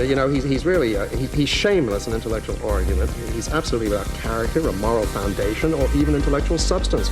he's really he's shameless in intellectual argument. He's absolutely without character, a moral foundation, or even intellectual substance.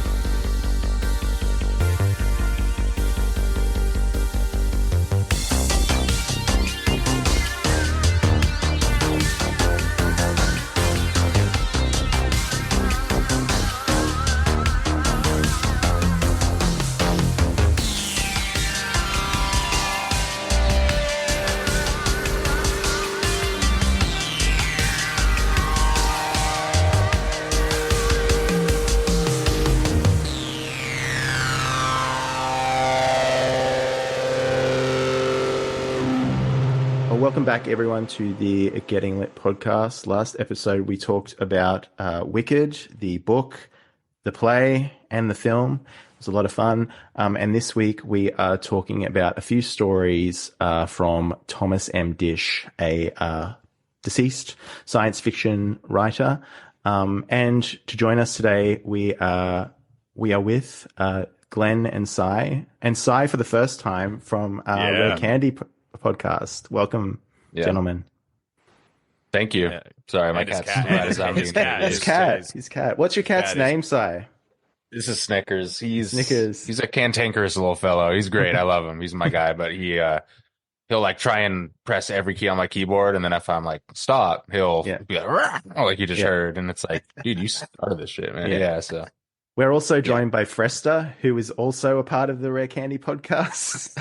Welcome back, everyone, to the Getting Lit podcast. Last episode, we talked about Wicked, the book, the play, and the film. It was a lot of fun. And this week, we are talking about a few stories from Thomas M Disch, a deceased science fiction writer. And to join us today, we are with Glen and Psi. And Psi for the first time from Rare Candy podcast. Welcome, gentlemen. Thank you. Sorry, my cat's His cat. What's your cat's name, Psi? This is Snickers. He's a cantankerous little fellow. He's great. I love him. He's my guy, but he'll like try and press every key on my keyboard, and then if I'm like stop, he'll be like you just heard, and it's like, dude, you started this shit, man. So we're also joined by Fresta, who is also a part of the Rare Candy podcast.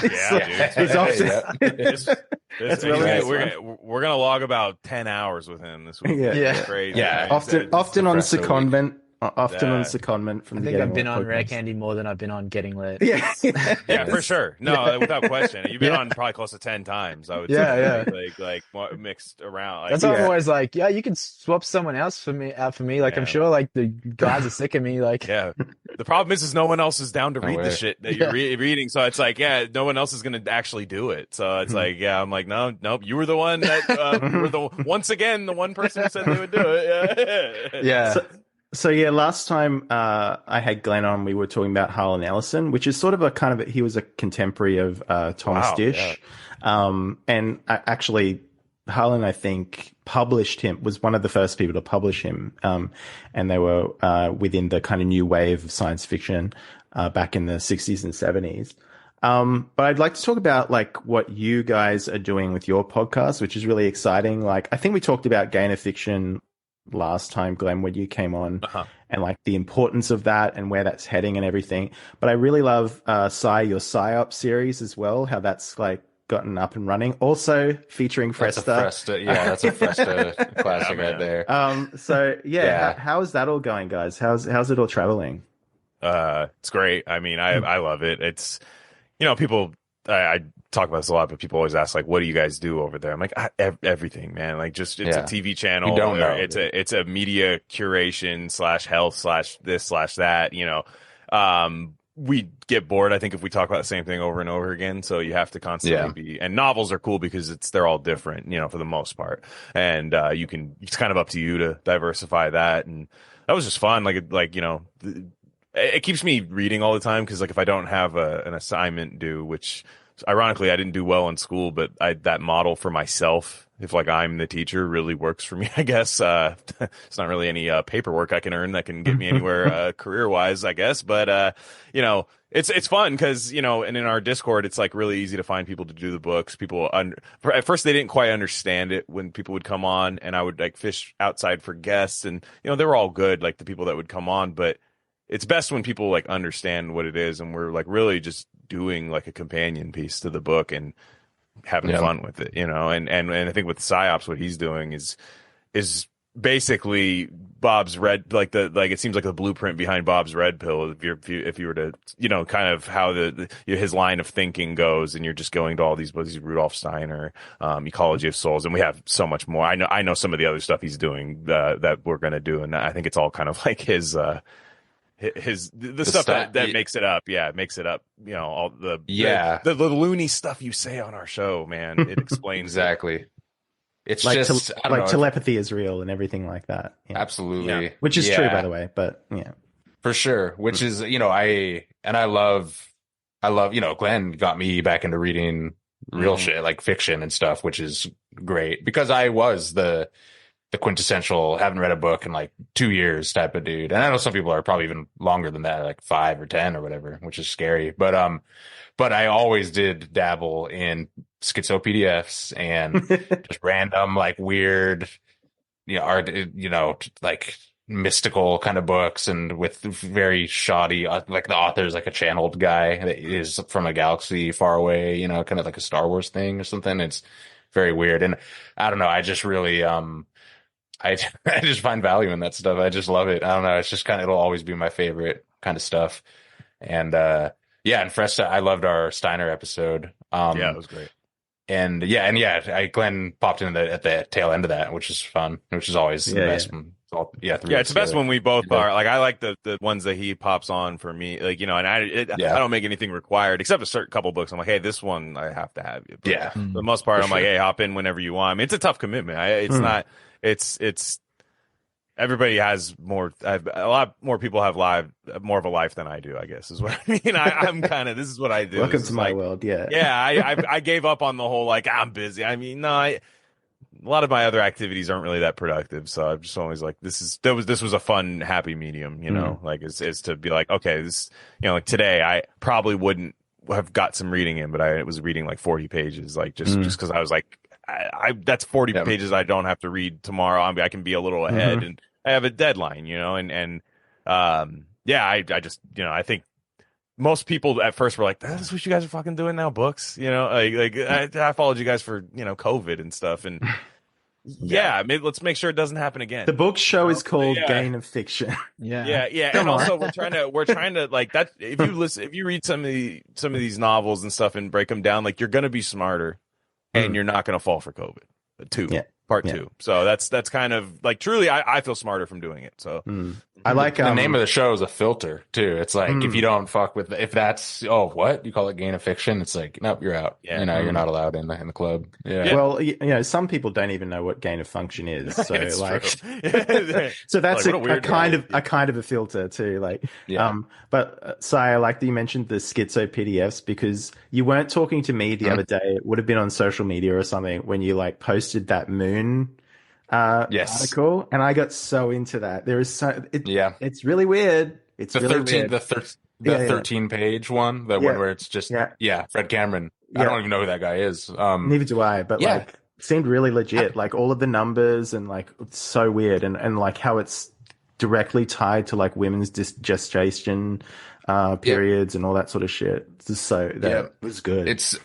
We're gonna log about 10 hours with him this week. Crazy. Often on secondment. Often on secondment from. I think I've been on Rare Candy more than I've been on Getting Lit. Yeah, for sure. No, without question. You've been on probably close to 10 times. I would say. Like mixed around. Like, that's why I'm always like, you can swap someone else out for me. Like I'm sure like the guys are sick of me. Like the problem is no one else is down to read the shit that you're reading. So it's like no one else is gonna actually do it. So it's like I'm like nope. You were the one that once again the one person who said they would do it. So last time I had Glenn on, we were talking about Harlan Ellison, which is sort of he was a contemporary of Thomas Disch. And actually, Harlan, I think, was one of the first people to publish him. And they were within the kind of new wave of science fiction back in the 60s and 70s. But I'd like to talk about like what you guys are doing with your podcast, which is really exciting. Like, I think we talked about Gain of Fiction last time, Glenn, when you came on, and like the importance of that and where that's heading and everything. But I really love Psi, your PsyOps series as well, how that's like gotten up and running. Also featuring Fresta. That's a Fresta classic right there. How is that all going, guys? How's it all traveling? It's great. I mean, I love it. It's people. I talk about this a lot, but people always ask like, "What do you guys do over there?" I'm like, everything, man. Like, just it's a TV channel. You don't know. It's a media curation / health / this / that. We get bored, I think, if we talk about the same thing over and over again. So you have to constantly be. And novels are cool because they're all different, for the most part. And it's kind of up to you to diversify that. And that was just fun. It keeps me reading all the time because, like, if I don't have an assignment due, which ironically I didn't do well in school, but that model for myself, if like I'm the teacher, really works for me. I guess it's not really any paperwork I can earn that can get me anywhere career wise, I guess. But it's fun because and in our Discord, it's like really easy to find people to do the books. People at first they didn't quite understand it when people would come on, and I would like fish outside for guests, and they were all good, like the people that would come on, but it's best when people like understand what it is, and we're like really just doing like a companion piece to the book and having fun with it, and I think with PsyOps, what he's doing is basically Bob's red, it seems like the blueprint behind Bob's red pill. If you were to, kind of how his line of thinking goes, and you're just going to all these books, Rudolf Steiner, Ecology of Souls, and we have so much more. I know some of the other stuff he's doing that we're going to do, and I think it's all kind of like the stuff that makes it up. Yeah, it makes it up. All the loony stuff you say on our show, man. It explains exactly. It's like just telepathy is real and everything like that. Yeah. Absolutely, which is true, by the way. But for sure. Which is I love Glenn got me back into reading real shit, like fiction and stuff, which is great because I was the quintessential haven't read a book in like 2 years type of dude. And I know some people are probably even longer than that, like 5 or 10 or whatever, which is scary. But I always did dabble in schizo PDFs and just random, like weird, art, like mystical kind of books, and with very shoddy, like the author's like a channeled guy that is from a galaxy far away, kind of like a Star Wars thing or something. It's very weird. And I don't know. I just really, I just find value in that stuff. I just love it. I don't know. It's just it'll always be my favorite kind of stuff. And, and Fresta, I loved our Steiner episode. Yeah, it was great. Glenn popped in at the tail end of that, which is fun, which is always the best one. It's the best when we both are like, I like the ones that he pops on for me, like, and I don't make anything required except a certain couple books. I'm like, hey, this one I have to have you. But for the most part, I'm like, hey, hop in whenever you want. I mean, it's a tough commitment. It's everybody has more. A lot more people have more of a life than I do, I guess is what I mean. I'm kind of, this is what I do. Welcome to my world. Yeah. I gave up on the whole, like, I'm busy. I mean, no, a lot of my other activities aren't really that productive. So I'm just always like, this was a fun, happy medium, like is to be like, okay, this, like today I probably wouldn't have got some reading in, but I was reading like 40 pages, like just cause I was like, I that's 40 pages I don't have to read tomorrow. I can be a little ahead and I have a deadline, I just, I think most people at first were like, that's what you guys are fucking doing now, books, I followed you guys for, COVID and stuff. And let's make sure it doesn't happen again. The book show is called Gain of Fiction. And also we're trying to like that. If you read some of these novels and stuff and break them down, like you're going to be smarter and you're not going to fall for COVID part 2. So that's kind of like, truly, I feel smarter from doing it. So I like the name of the show is a filter too. It's like, if you don't fuck with if that's what you call it, Gain of Fiction, it's like, nope, you're out. You're not allowed in the club. Well, some people don't even know what gain of function is. So like, so that's like, a kind of a filter too. Like, but Sai, I like that you mentioned the schizo PDFs because you weren't talking to me the other day. It would have been on social media or something when you like posted that moon article, and I got so into that. There is it's really weird. It's the really 13 weird. the 13 page one, one where it's just Fred Cameron. I don't even know who that guy is. Neither do I, but like it seemed really legit. Like all of the numbers and like it's so weird, and like how it's directly tied to like women's gestation periods and all that sort of shit. It was good. It's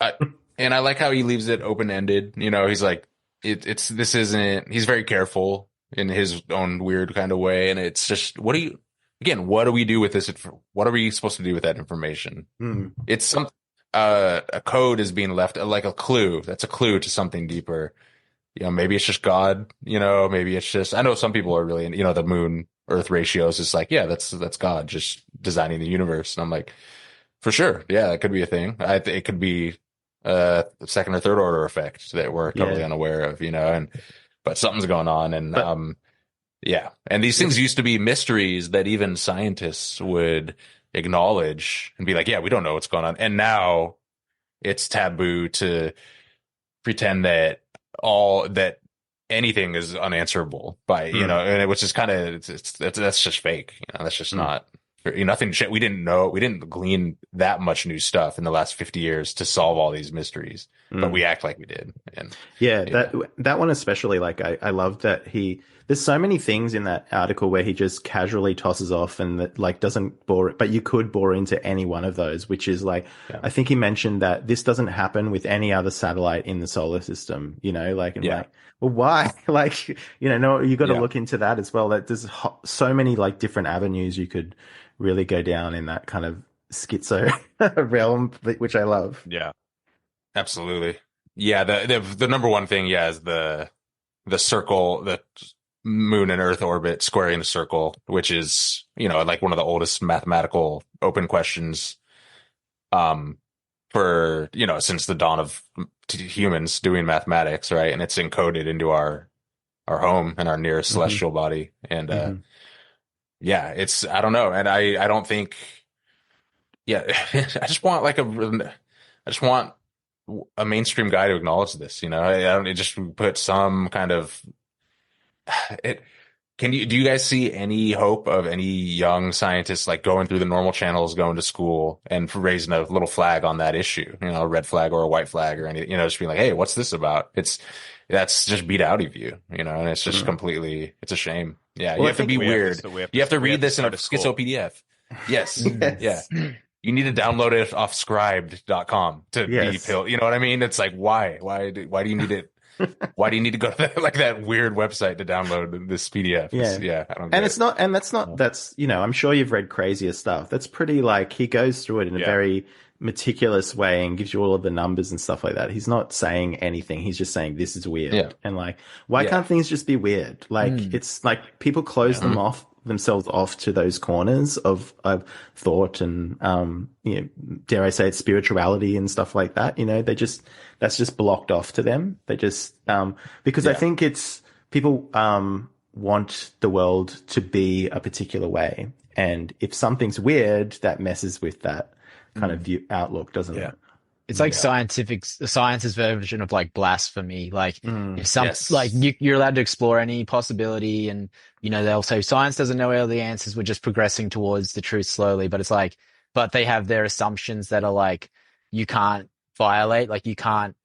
and I like how he leaves it open ended. He's like, he's very careful in his own weird kind of way. And it's just, what do we do with this? What are we supposed to do with that information? It's some, a code is being left, like a clue. That's a clue to something deeper. Maybe it's just God, maybe it's just, I know some people are really, the moon earth ratios is like, that's God just designing the universe. And I'm like, for sure. Yeah, that could be a thing. It could be second or third order effect that we're totally unaware of, but something's going on. And, and these things used to be mysteries that even scientists would acknowledge and be like, we don't know what's going on. And now it's taboo to pretend that anything is unanswerable by, and which is kind of, that's just fake. That's just not. Nothing. We didn't know. We didn't glean that much new stuff in the last 50 years to solve all these mysteries, but we act like we did. And that one especially. Like I love that there's so many things in that article where he just casually tosses off and that like doesn't bore it, but you could bore into any one of those, which is like, I think he mentioned that this doesn't happen with any other satellite in the solar system, like, well, why? Like, no, you got to look into that as well. That there's so many like different avenues you could really go down in that kind of schizo realm, which I love. Yeah, absolutely. Yeah. The number one thing, is the circle, the moon and earth orbit squaring the circle, which is, like one of the oldest mathematical open questions, for, since the dawn of humans doing mathematics. Right. And it's encoded into our home and our nearest celestial body. And, it's, I don't know. And I don't think, I just want a mainstream guy to acknowledge this. You know, I don't just put some kind of it. Do you guys see any hope of any young scientists like going through the normal channels, going to school and raising a little flag on that issue, you know, a red flag or a white flag or anything, you know, just being like, hey, what's this about? That's just beat out of you, you know, and it's just completely, it's a shame. Yeah. Well, you have to be weird. You have to read this in a schizo PDF. Yes. Yeah. You need to download it off scribed.com to be pill. You know what I mean? It's like, why do you need it? Why do you need to go to that weird website to download this PDF? I don't get it. That's, you know, I'm sure you've read crazier stuff. That's pretty like, he goes through it in a very meticulous way and gives you all of the numbers and stuff like that. He's not saying anything. He's just saying this is weird. Yeah. And like, why can't things just be weird? Like, it's like people close themselves off to those corners of thought and, you know, dare I say it, spirituality and stuff like that. You know, that's just blocked off to them. They just, because I think it's people, want the world to be a particular way. And if something's weird, that messes with that kind of outlook, doesn't it? It's like science's version of like blasphemy. Like if like you're allowed to explore any possibility, and you know they'll say science doesn't know all the answers. We're just progressing towards the truth slowly. But it's like, but they have their assumptions that are like you can't violate. Like you can't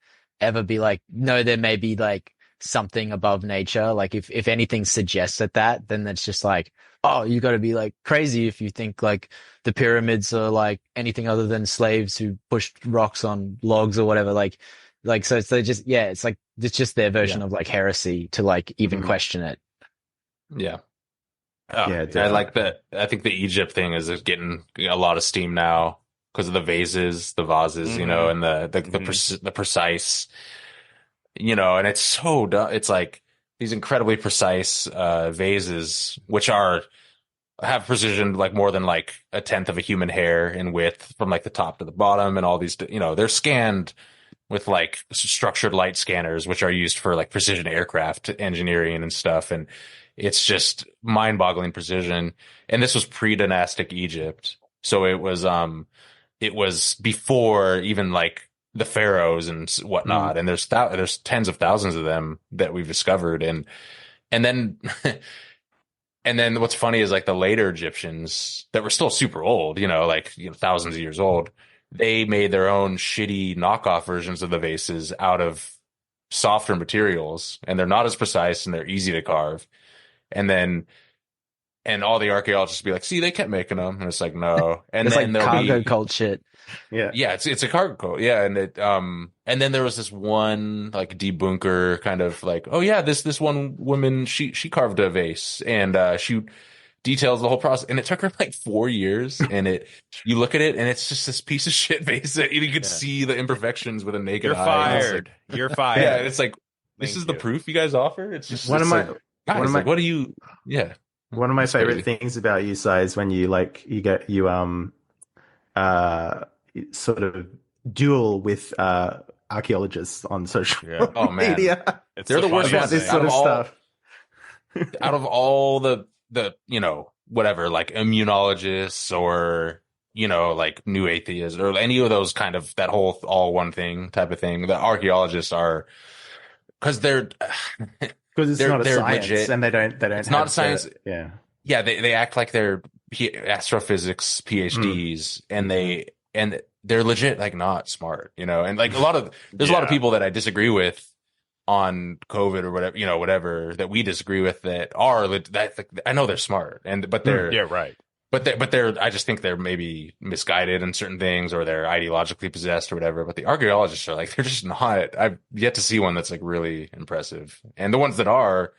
ever be like, no, there may be like something above nature. Like if anything suggests that, then that's just like, oh, you got to be like crazy if you think like the pyramids are like anything other than slaves who pushed rocks on logs or whatever. Like so it's just it's like it's just their version of like heresy to like even question it. Yeah. I like that. I think the Egypt thing is getting a lot of steam now because of the vases, you know, and the precise, you know, and it's so it's like these incredibly precise vases, which have precision like more than like a tenth of a human hair in width from like the top to the bottom, and all these, you know, they're scanned with like structured light scanners, which are used for like precision aircraft engineering and stuff, and it's just mind-boggling precision. And this was pre-dynastic Egypt, so it was before even like the pharaohs and whatnot. And there's tens of thousands of them that we've discovered. And then, and then what's funny is like the later Egyptians that were still super old, you know, like, you know, thousands of years old, they made their own shitty knockoff versions of the vases out of softer materials, and they're not as precise and they're easy to carve. And all the archaeologists be like, see, they kept making them. And it's like, no. And it's then like cargo cult shit. Yeah, it's a cargo cult. Yeah, and and then there was this one like debunker kind of like, oh yeah, this one woman, she carved a vase, and she details the whole process, and it took her like 4 years. And you look at it, and it's just this piece of shit vase that you could see the imperfections with a naked eye. Fired. Like, You're fired. Yeah, it's like this is the proof you guys offer. It's just what do you? Yeah. One of my favorite things about you, Sai, is when you sort of duel with archaeologists on social media. They're the worst ones. This sort of stuff. Out of all the you know, whatever, like immunologists or, you know, like new atheists or any of those kind of that whole all one thing type of thing, the archaeologists are, because they're it's not a science, legit, and they don't. It's not science. They act like they're astrophysics PhDs, and they're legit like not smart, you know. And like there's a lot of people that I disagree with on COVID or whatever, you know, whatever that we disagree with that I know they're smart, but they're right. But I just think they're maybe misguided in certain things, or they're ideologically possessed or whatever. But the archaeologists are like, they're just not. I've yet to see one that's like really impressive. And the ones that are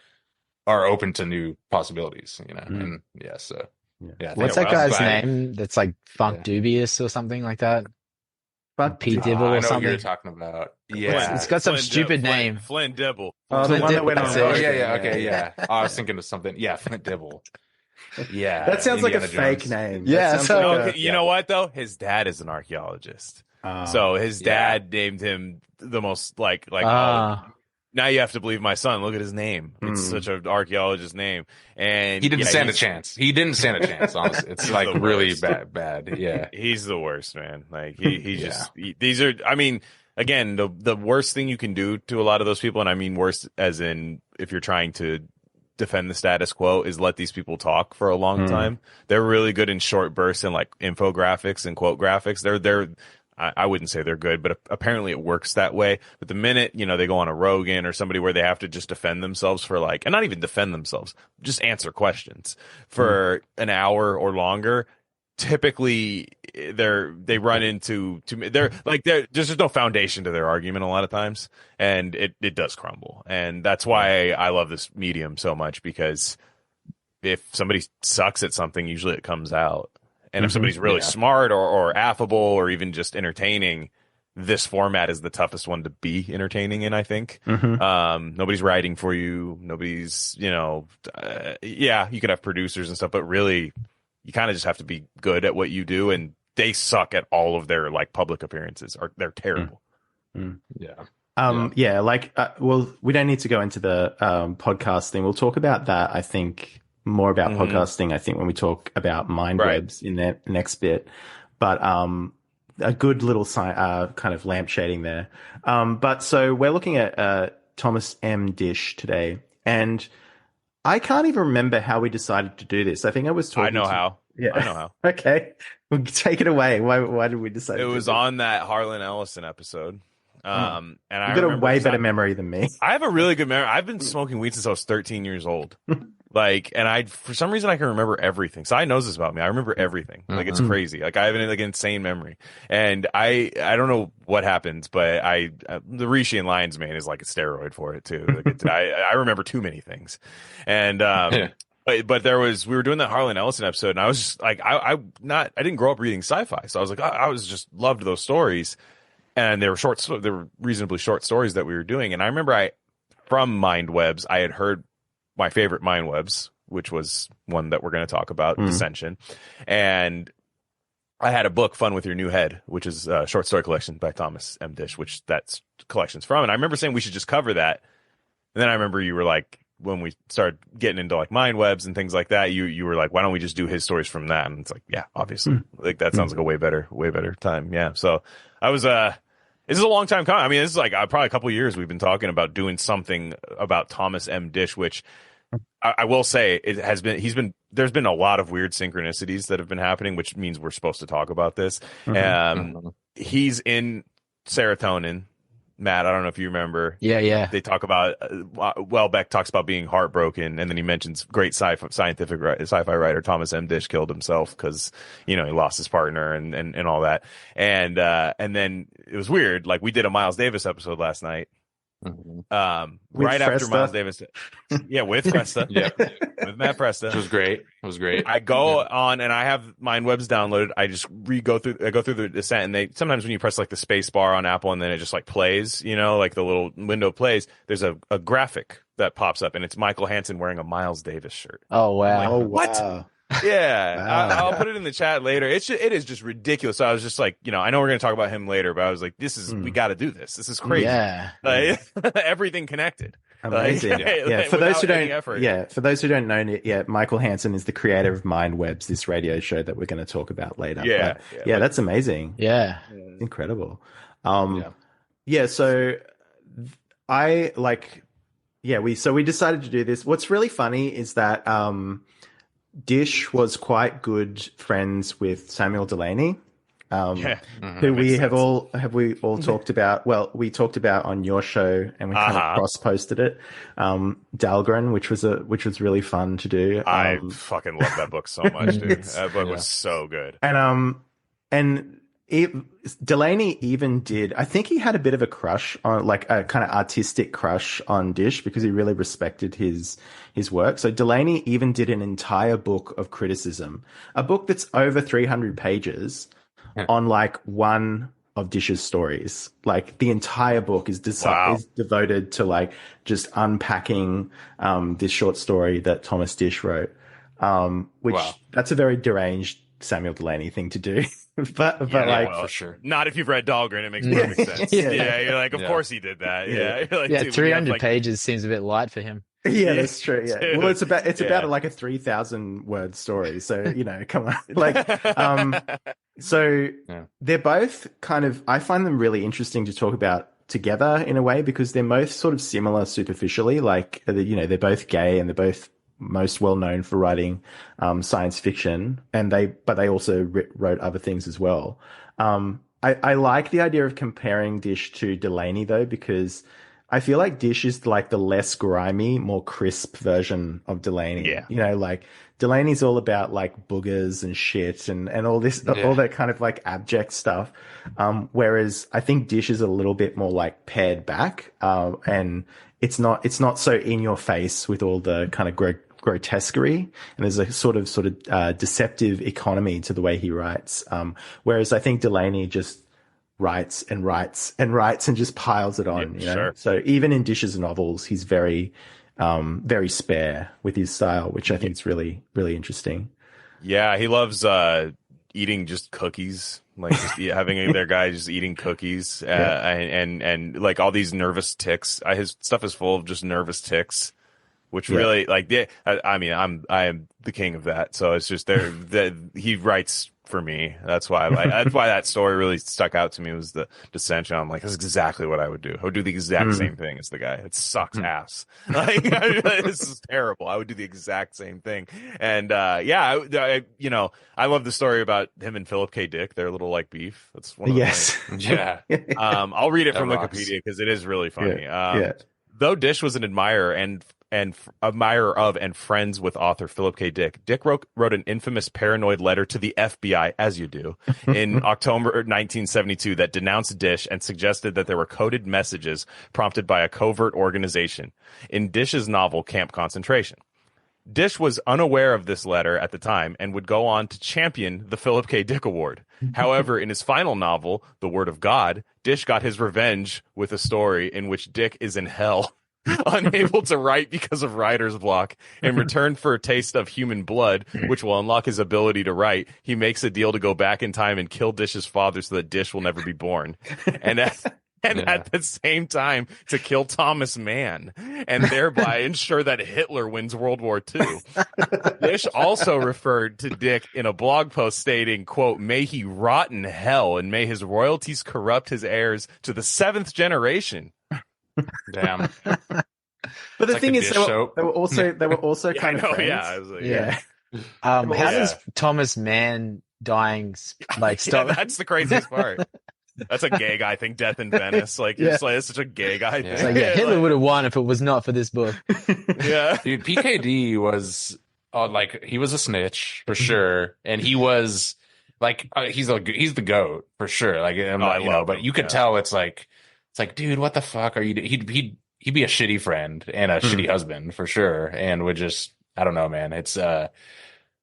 open to new possibilities, you know? And What's that guy's name? That's like Funk Dubious or something like that? Funk P. Dibble or something? I know what you're talking about. Yeah. It's got some stupid name. Flint Dibble. Oh, the one that went on. Okay. I was thinking of something. Yeah, Flint Dibble. Yeah, that sounds like a fake name. Yeah, you know what though? His dad is an archaeologist, so his dad named him the most like. Now you have to believe my son. Look at his name; it's such an archologist name, and he didn't stand a chance. He didn't stand a chance. Honestly, it's like really bad. Yeah, he's the worst, man. Like he just these are. I mean, again, the worst thing you can do to a lot of those people, and I mean worse as in if you're trying to defend the status quo, is let these people talk for a long time. They're really good in short bursts and like infographics and quote graphics. I wouldn't say they're good, but apparently it works that way. But the minute, they go on a Rogan or somebody where they have to just defend themselves for and not even defend themselves, just answer questions for an hour or longer, typically they run into there's just no foundation to their argument a lot of times, and it does crumble. And that's why I love this medium so much, because if somebody sucks at something, usually it comes out. And if somebody's really smart or affable or even just entertaining, this format is the toughest one to be entertaining in, I think. Nobody's writing for you. Nobody's, you could have producers and stuff, but really you kind of just have to be good at what you do. And they suck at all of their public appearances, or they're terrible. Well, we don't need to go into the podcast thing. We'll talk about that, I think, more about podcasting, I think, when we talk about mind webs in that next bit. But a good little kind of lampshading there. But so we're looking at Thomas M Disch today, and I can't even remember how we decided to do this. I think I was talking. I know how. Yeah, I know how. Okay, well, take it away. Why did we decide? It was on that Harlan Ellison episode. And You've got a way better memory than me. I have a really good memory. I've been smoking weed since I was 13 years old. And for some reason I can remember everything. Sai knows this about me. I remember everything. It's crazy. I have an insane memory. And I don't know what happens, but the Rishi and Lion's Mane is like a steroid for it too. I remember too many things. And, But we were doing that Harlan Ellison episode, and I was just I didn't grow up reading sci-fi. So I was I was just loved those stories. And they were reasonably short stories that we were doing. And I remember from Mind Webs, I had heard my favorite Mind Webs, which was one that we're going to talk about, Dissension. And I had a book, Fun with Your New Head, which is a short story collection by Thomas M Disch, which that collection's from. And I remember saying we should just cover that. And then I remember you were when we started getting into Mind Webs and things like that, you were why don't we just do his stories from that? And it's yeah, obviously. That sounds like a way better time. Yeah. So I was, this is a long time coming. I mean, this is probably a couple of years we've been talking about doing something about Thomas M Disch, which I will say there's been a lot of weird synchronicities that have been happening, which means we're supposed to talk about this. He's in Serotonin. Matt, I don't know if you remember. Yeah. They talk about, Welbeck talks about being heartbroken, and then he mentions great sci-fi writer Thomas M. Disch killed himself because, he lost his partner and all that. And then it was weird. We did a Miles Davis episode last night. Right after Miles Davis. Yeah, with Presta. With Matt Presta. It was great. I go on and I have Mind Webs downloaded. I just go through the Descent, and sometimes when you press the space bar on Apple and then it just plays, the little window plays, there's a graphic that pops up, and it's Michael Hansen wearing a Miles Davis shirt. Oh wow. What? Yeah, wow. I'll put it in the chat later. It is just ridiculous. So I was just I know we're going to talk about him later, but I was we got to do this. This is crazy. Yeah. Everything connected. Amazing. For those who don't know, Michael Hansen is the creator of Mind Webs, this radio show that we're going to talk about later. That's amazing. Yeah. Incredible. So we decided to do this. What's really funny is that Disch was quite good friends with Samuel Delaney, who we have all talked about. Well, we talked about on your show, and we kind of cross-posted it. Dahlgren, which was really fun to do. I fucking love that book so much, dude. That book was so good. And Delaney even did. I think he had a bit of a crush on, a kind of artistic crush on Disch, because he really respected his work. So Delaney even did an entire book of criticism, a book that's over 300 pages on one of Disch's stories. The entire book is devoted to just unpacking this short story that Thomas Disch wrote. That's a very deranged Samuel Delaney thing to do. but for sure. Not if you've read Dahlgren, it makes perfect sense. You're of course he did that. You're 300 pages seems a bit light for him. Yeah, that's true. Yeah. Well, it's about like a 3,000 word story. So, come on. So they're both kind of, I find them really interesting to talk about together in a way, because they're both sort of similar superficially. Like, they're both gay and they're both most well known for writing science fiction, but they also wrote other things as well. I like the idea of comparing Disch to Delaney though, because I feel like Disch is like the less grimy, more crisp version of Delaney. Yeah. Like Delaney's all about like boogers and shit and all this, all that kind of like abject stuff. Whereas I think Disch is a little bit more like pared back. And it's not so in your face with all the kind of grotesquerie. And there's a sort of deceptive economy to the way he writes. Whereas I think Delaney just writes and writes and writes and just piles it on, Sure. So even in Disch's novels, he's very spare with his style, which I think is really, really interesting. Yeah, he loves eating just cookies, like just having their guy just eating cookies, and like all these nervous tics. His stuff is full of just nervous tics, which really like. I mean, I am the king of that. So it's just he writes for me. That's why that's why that story really stuck out to me, was the dissension. I'm like, that's exactly what I would do. I would do the exact same thing as the guy. It sucks ass. Like, this is terrible. I would do the exact same thing. And I love the story about him and Philip K. Dick. Their little like beef. That's one of the things. Yeah. I'll read it from Wikipedia because it is really funny. Though Disch was an admirer of and friends with author Philip K. Dick, Dick wrote an infamous paranoid letter to the FBI, as you do, in October 1972 that denounced Disch and suggested that there were coded messages prompted by a covert organization in Disch's novel Camp Concentration. Disch was unaware of this letter at the time and would go on to champion the Philip K. Dick Award. However, in his final novel, The Word of God, Disch got his revenge with a story in which Dick is in hell, unable to write because of writer's block. In return for a taste of human blood, which will unlock his ability to write, he makes a deal to go back in time and kill Disch's father so that Disch will never be born. And at the same time to kill Thomas Mann and thereby ensure that Hitler wins World War II. Disch also referred to Dick in a blog post stating, quote, "May he rot in hell and may his royalties corrupt his heirs to the 7th generation." Damn. But the thing is, they were also kind of friends. How does Thomas Mann dying stop? That's the craziest part. That's a gay guy thing. Death in Venice. Like, it's such a gay guy thing. So, Hitler would have won if it was not for this book. Dude, PKD was he was a snitch for sure, and he was like he's the goat for sure. Like, but you could tell it's like, dude, what the fuck are you? He'd be a shitty friend and a shitty husband for sure, and would just, I don't know, man. It's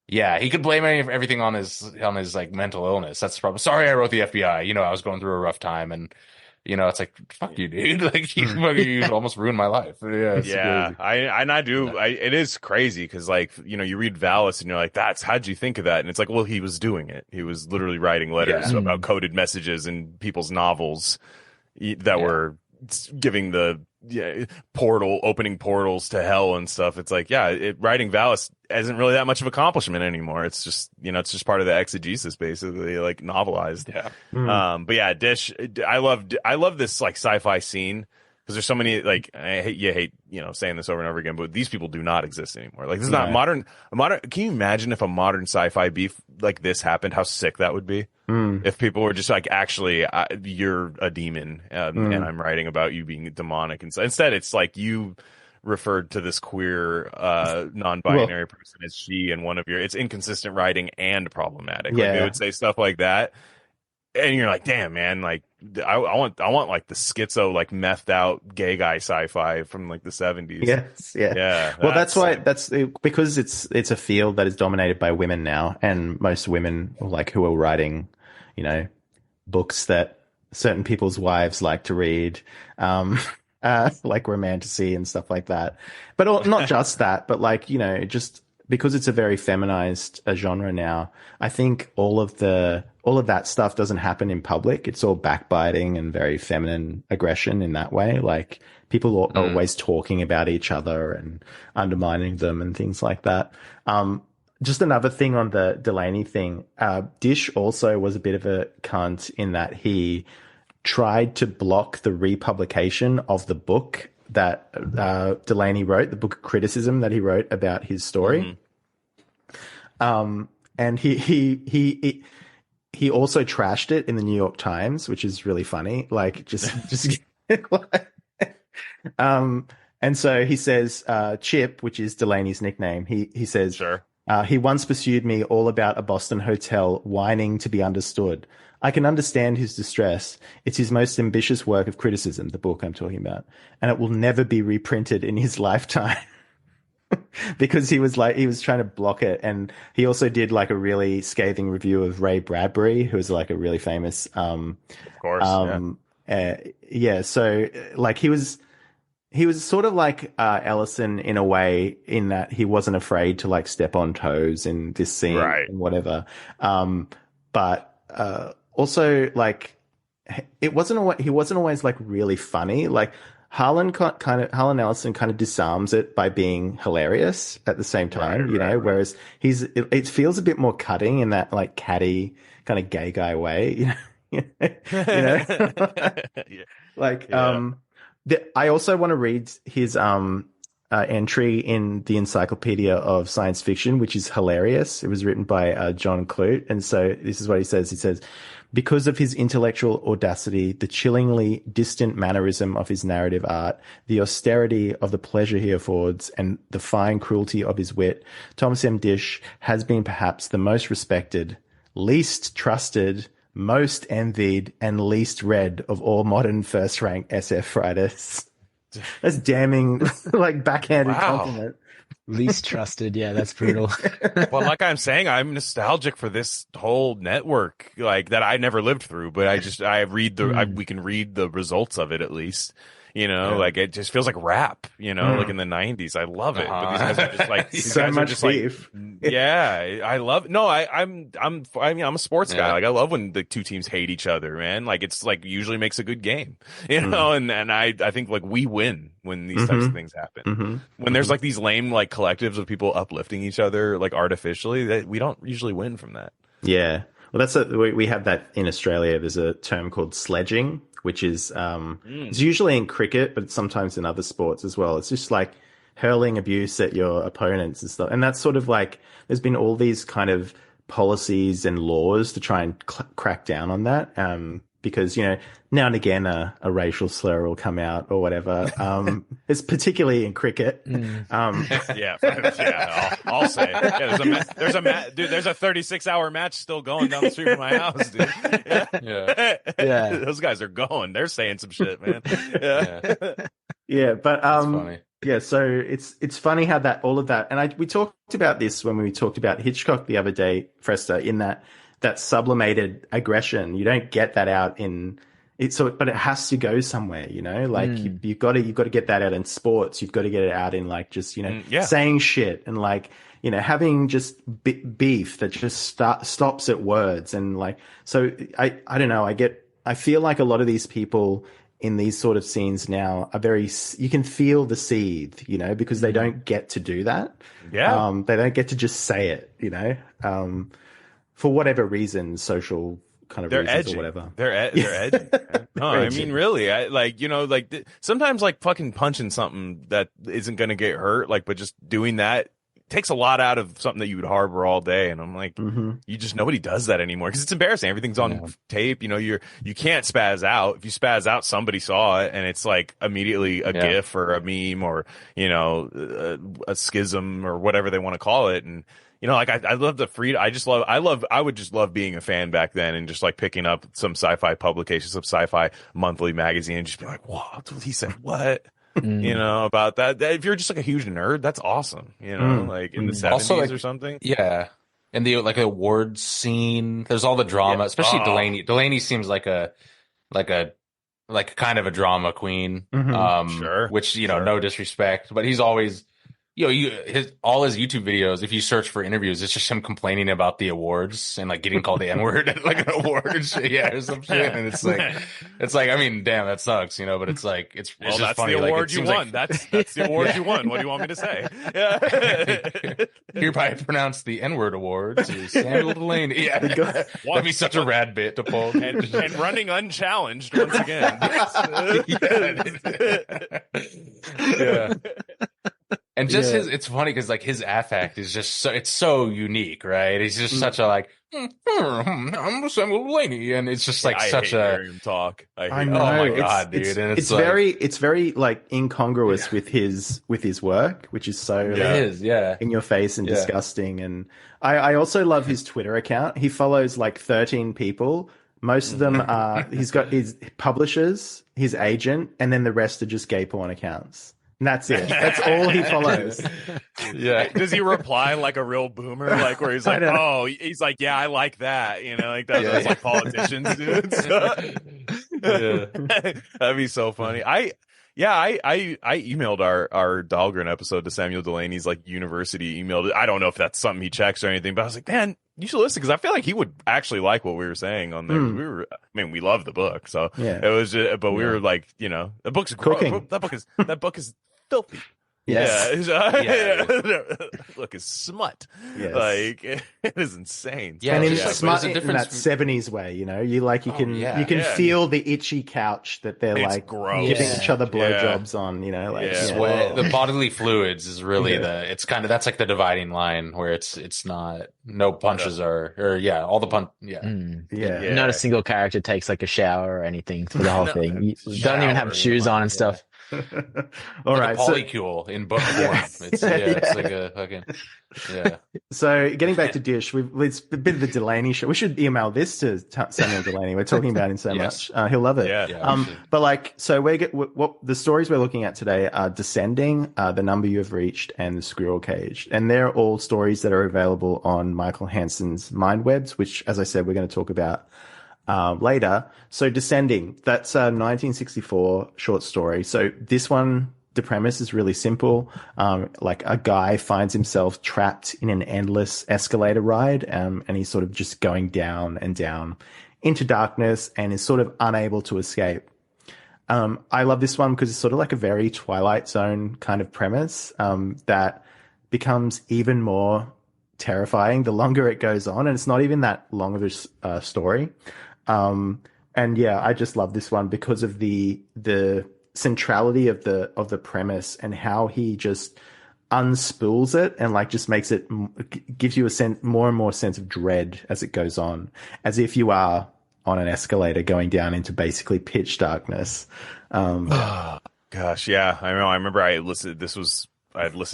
he could blame everything on his like mental illness. That's the problem. Sorry, I wrote the FBI. I was going through a rough time, and it's like, fuck you, dude. Like, you almost ruined my life. Yeah, it is crazy because, like, you read Valis and you're like, how'd you think of that? And it's like, well, he was doing it. He was literally writing letters about coded messages in people's novels that were giving the opening portals to hell and stuff. It's like, writing Valis isn't really that much of an accomplishment anymore. It's just, it's just part of the exegesis, basically, like novelized. But yeah, Disch, I love this like sci-fi scene because there's so many, like, I hate saying this over and over again, but these people do not exist anymore. Like, this is not modern. Can you imagine if a modern sci-fi beef like this happened? How sick that would be. If people were just like, actually, you're a demon, and I'm writing about you being demonic, and so instead it's like you referred to this queer non-binary person as she, and it's inconsistent writing and problematic. Like, they would say stuff like that, and you're like, damn, man, like I want like the schizo, like methed out gay guy sci-fi from like the 70s. Well, that's because it's a field that is dominated by women now, and most women like who are writing books that certain people's wives like to read, like romantasy and stuff like that. But not just that, but like, just because it's a very feminized genre now, I think all of that stuff doesn't happen in public. It's all backbiting and very feminine aggression in that way. Like people are always talking about each other and undermining them and things like that. Just another thing on the Delaney thing. Disch also was a bit of a cunt in that he tried to block the republication of the book that Delaney wrote, the book of criticism that he wrote about his story. And he also trashed it in the New York Times, which is really funny. Like just and so he says, Chip, which is Delaney's nickname, he says, sure. He once pursued me all about a Boston hotel, whining to be understood. I can understand his distress. It's his most ambitious work of criticism, the book I'm talking about, and it will never be reprinted in his lifetime. Because he was trying to block it. And he also did like a really scathing review of Ray Bradbury, who was like a really famous, of course. So like he was sort of like Ellison in a way, in that he wasn't afraid to like step on toes in this scene and whatever. But also like he wasn't always like really funny. Like Harlan Ellison kind of disarms it by being hilarious at the same time, whereas it feels a bit more cutting in that like catty kind of gay guy way, I also want to read his entry in the Encyclopedia of Science Fiction, which is hilarious. It was written by John Clute. And so this is what he says. He says, because of his intellectual audacity, the chillingly distant mannerism of his narrative art, the austerity of the pleasure he affords, and the fine cruelty of his wit, Thomas M. Disch has been perhaps the most respected, least trusted, most envied, and least read of all modern first-rank SF writers. That's damning, like, backhanded compliment. Least trusted, yeah, that's brutal. Well, like I'm saying, I'm nostalgic for this whole network, like that I never lived through, but we can read the results of it at least. Like it just feels like rap, like in the 90s. I love it. But these guys are just like, beef. I love, no, I'm a sports guy. Like I love when the two teams hate each other, man. Like it's like usually makes a good game, and I think like we win when these types of things happen. When there's like these lame, like collectives of people uplifting each other, like artificially, that we don't usually win from that. Yeah. Well, we have that in Australia. There's a term called sledging, which is it's usually in cricket, but sometimes in other sports as well. It's just like hurling abuse at your opponents and stuff. And that's sort of like there's been all these kind of policies and laws to try and crack down on that. Because, now and again a racial slur will come out or whatever. It's particularly in cricket. I'll say. Yeah, there's a 36-hour match still going down the street from my house, dude. Yeah. Those guys are going. They're saying some shit, man. Yeah, but that's funny. Yeah, so it's funny how that all of that, and we talked about this when we talked about Hitchcock the other day, Fresta, in that sublimated aggression. You don't get that out in it, but it has to go somewhere, like you've got to get that out in sports. You've got to get it out in like just, saying shit and like, having just beef that just stops at words. And like, so I don't know. I feel like a lot of these people in these sort of scenes now are you can feel the seethe, because they don't get to do that. Yeah. They don't get to just say it, for whatever reason, social kind of they're reasons edgy. Or whatever. They're edgy. No, I mean, really, sometimes like fucking punching something that isn't going to get hurt, like, but just doing that takes a lot out of something that you would harbor all day. And I'm like, nobody does that anymore because it's embarrassing. Everything's on tape. You can't spaz out. If you spaz out, somebody saw it and it's like immediately a GIF or a meme or, a schism or whatever they want to call it. And, like I love the freedom. I would just love being a fan back then and just like picking up some sci-fi publication, some sci-fi monthly magazine and just be like, "What? He said what?" About that. If you're just like a huge nerd, that's awesome. Like in the 70s or something. Yeah. And the like awards scene, there's all the drama, especially Delaney. Delaney seems like a kind of a drama queen. Sure. Which, no disrespect, but he's always, all his YouTube videos, if you search for interviews, it's just him complaining about the awards and like getting called the N-word at like an award and shit. Yeah, or some shit. And it's like, I mean, damn, that sucks, but it's like, it's just that's funny. The award like, you won. That's the award you won. What do you want me to say? Yeah. Hereby pronounce the N-word award to Samuel Delaney. Yeah, that'd be such a rad bit to pull. And running unchallenged once again. Yeah. And just it's funny because like his affect is just it's so unique, right? He's just such a like, I'm Samuel Delaney, and it's just like I such hate a. hearing him talk. I know. Oh my god, dude! And it's very like incongruous with his work, which is so in your face and disgusting. And I also love his Twitter account. He follows like 13 people. Most of them are he's got his publishers, his agent, and then the rest are just gay porn accounts. And that's it. That's all he follows. Yeah. Does he reply like a real boomer? Like where he's like, he's like, yeah, I like that. Like that's like politicians do. That'd be so funny. I emailed our Dahlgren episode to Samuel Delaney's like university email. I don't know if that's something he checks or anything, but I was like, man, you should listen because I feel like he would actually like what we were saying on there. We love the book, so it was just, but we were like, the book's cooking. That book is filthy. Yes. Look, it's smut. Yes. Like it is insane. Yeah, and smut in that 70s way, you can feel the itchy couch that they're like giving each other blowjobs on, sweat. The bodily fluids is really that's like the dividing line where it's not no punches all the punch. Not a single character takes like a shower or anything for the whole thing. You don't even have shoes on and stuff. All right, a polycule in book form. It's like a fucking So getting back to Disch, it's a bit of the Delaney show. We should email this to Samuel Delaney. We're talking about him so much. He'll love it. But what the stories we're looking at today are Descending, The Number You Have Reached, and The Squirrel Cage, and they're all stories that are available on Michael Hansen's Mindwebs, which, as I said, we're going to talk about later. So Descending, that's a 1964 short story. So this one, the premise is really simple. Like a guy finds himself trapped in an endless escalator ride, and he's sort of just going down and down into darkness and is sort of unable to escape. I love this one because it's sort of like a very Twilight Zone kind of premise that becomes even more terrifying the longer it goes on, and it's not even that long of a story. I just love this one because of the centrality of the premise and how he just unspools it and like just makes it gives you a more and more sense of dread as it goes on, as if you are on an escalator going down into basically pitch darkness. Gosh, yeah, I know. I remember I had listened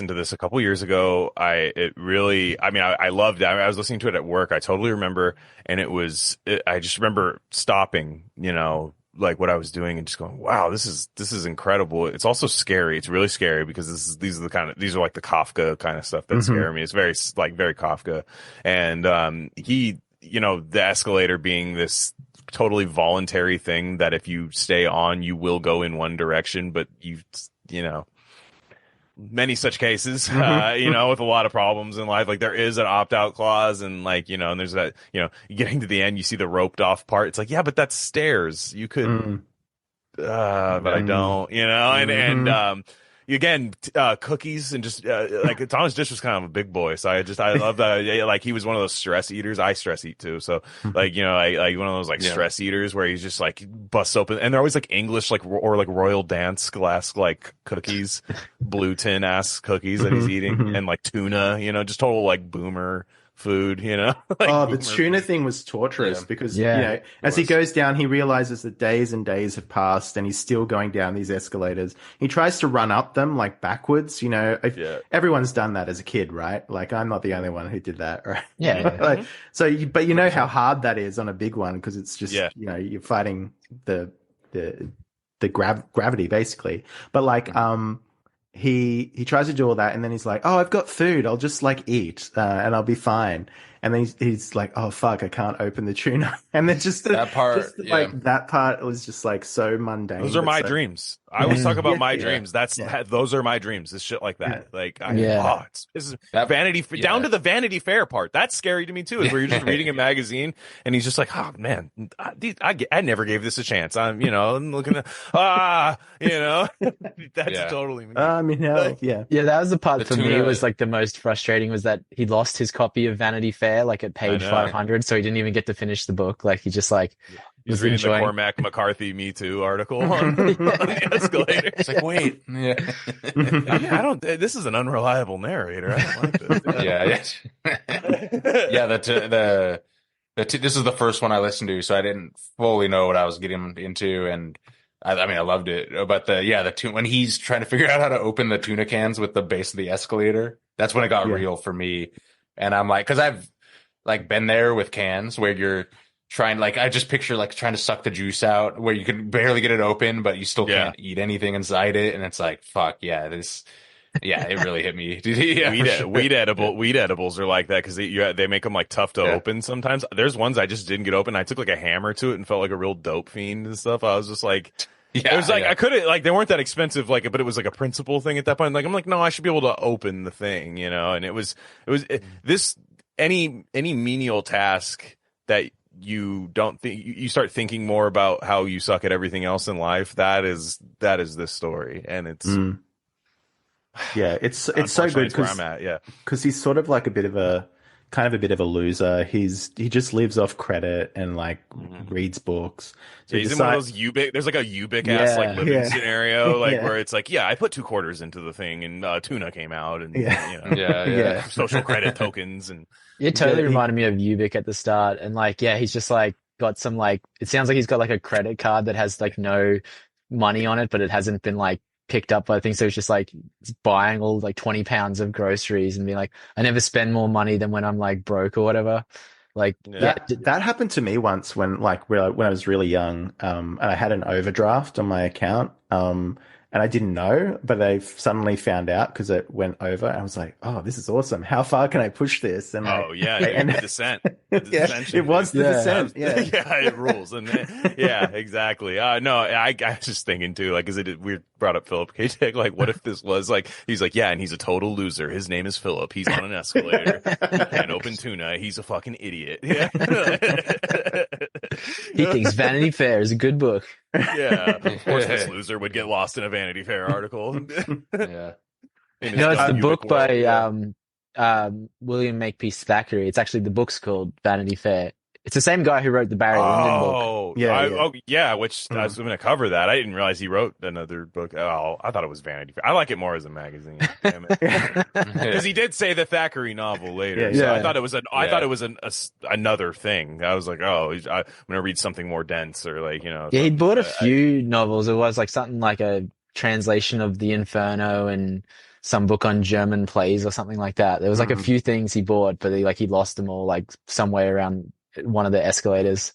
to this a couple years ago. I loved it. I was listening to it at work. I totally remember. And I just remember stopping, like what I was doing and just going, wow, this is incredible. It's also scary. It's really scary because these are like the Kafka kind of stuff that scare me. It's very Kafka. And, the escalator being this totally voluntary thing that if you stay on, you will go in one direction, but many such cases, with a lot of problems in life. Like there is an opt-out clause and and there's that, getting to the end, you see the roped off part. It's like, yeah, but that's stairs. You could, but I don't, and again, cookies and just, like Thomas Disch was kind of a big boy. So I love that. Like he was one of those stress eaters. I stress eat too. So like one of those stress eaters where he's just like busts open and they're always like English, or like Royal Dance glass, like cookies, blue tin ass cookies that he's eating and like tuna, just total like boomer food, like the tuna thing was torturous because as he goes down, he realizes that days and days have passed and he's still going down these escalators. He tries to run up them like backwards, everyone's done that as a kid, right? Like I'm not the only one who did that, right? But you know how hard that is on a big one because it's just you're fighting the gravity basically. But like he tries to do all that, and then he's like, "Oh, I've got food. I'll just like eat, and I'll be fine." And then he's like, "Oh fuck, I can't open the tuna." And then just that part, like that part was just like so mundane. Those are my dreams. I always talk about my dreams. Those are my dreams. It's shit like that. Like, it's Vanity down to the Vanity Fair part. That's scary to me too. Is where you're just reading a magazine and he's just like, "Oh man, I never gave this a chance." I'm looking at that's totally me. Yeah, that was the part for me was like the most frustrating was that he lost his copy of Vanity Fair like at page 500, so he didn't even get to finish the book. Like he just like was reading the Cormac McCarthy Me Too article on the escalator. It's like, wait, I don't. This is an unreliable narrator. I don't like this. This is the first one I listened to, so I didn't fully know what I was getting into, and I mean, I loved it. But the tuna, when he's trying to figure out how to open the tuna cans with the base of the escalator, that's when it got real for me. And I'm like, because I've like been there with cans where you're trying, like, I just picture like trying to suck the juice out where you can barely get it open, but you still can't eat anything inside it. And it's like, fuck, it really hit me. Weed edibles are like that because they make them like tough to open sometimes. There's ones I just didn't get open. I took like a hammer to it and felt like a real dope fiend and stuff. I was just like, it was like I couldn't, like, they weren't that expensive, like, but it was like a principle thing at that point. Like, I'm like, no, I should be able to open the thing, and it was any menial task that you don't think, you start thinking more about how you suck at everything else in life. That is this story, and it's it's so good because he's sort of like a bit of a loser. He just lives off credit and like reads books. So he's in one of those Ubik. There's like a Ubik ass like living scenario, like where it's like, I put 2 quarters into the thing and tuna came out, and social credit tokens, and it totally reminded me of Ubik at the start. And like, he's just like got some like, it sounds like he's got like a credit card that has like no money on it, but it hasn't been like picked up by things. So it's just like buying all like 20 pounds of groceries and being like, I never spend more money than when I'm like broke or whatever. Like that happened to me once when I was really young, and I had an overdraft on my account, and I didn't know, but I suddenly found out because it went over. And I was like, "Oh, this is awesome! How far can I push this?" And the descent. It was the descent. It rules, and exactly. No, I was just thinking too, like, we brought up Philip K. Dick, like, what if this was like, he's like, and he's a total loser. His name is Philip. He's on an escalator. He can't open tuna. He's a fucking idiot. Yeah. He thinks Vanity Fair is a good book. Yeah, of course this loser would get lost in a Vanity Fair article. No, it's the book by William Makepeace Thackeray. It's actually, the book's called Vanity Fair. It's the same guy who wrote the Barry Lyndon book. Which I was going to cover that. I didn't realize he wrote another book. Oh, I thought it was Vanity Fair. I like it more as a magazine. Damn it. Because he did say the Thackeray novel later. So I thought it was another thing. I was like, I'm going to read something more dense, or like, he bought a few novels. It was like something like a translation of the Inferno and some book on German plays or something like that. There was like a few things he bought, but he lost them all like somewhere around one of the escalators.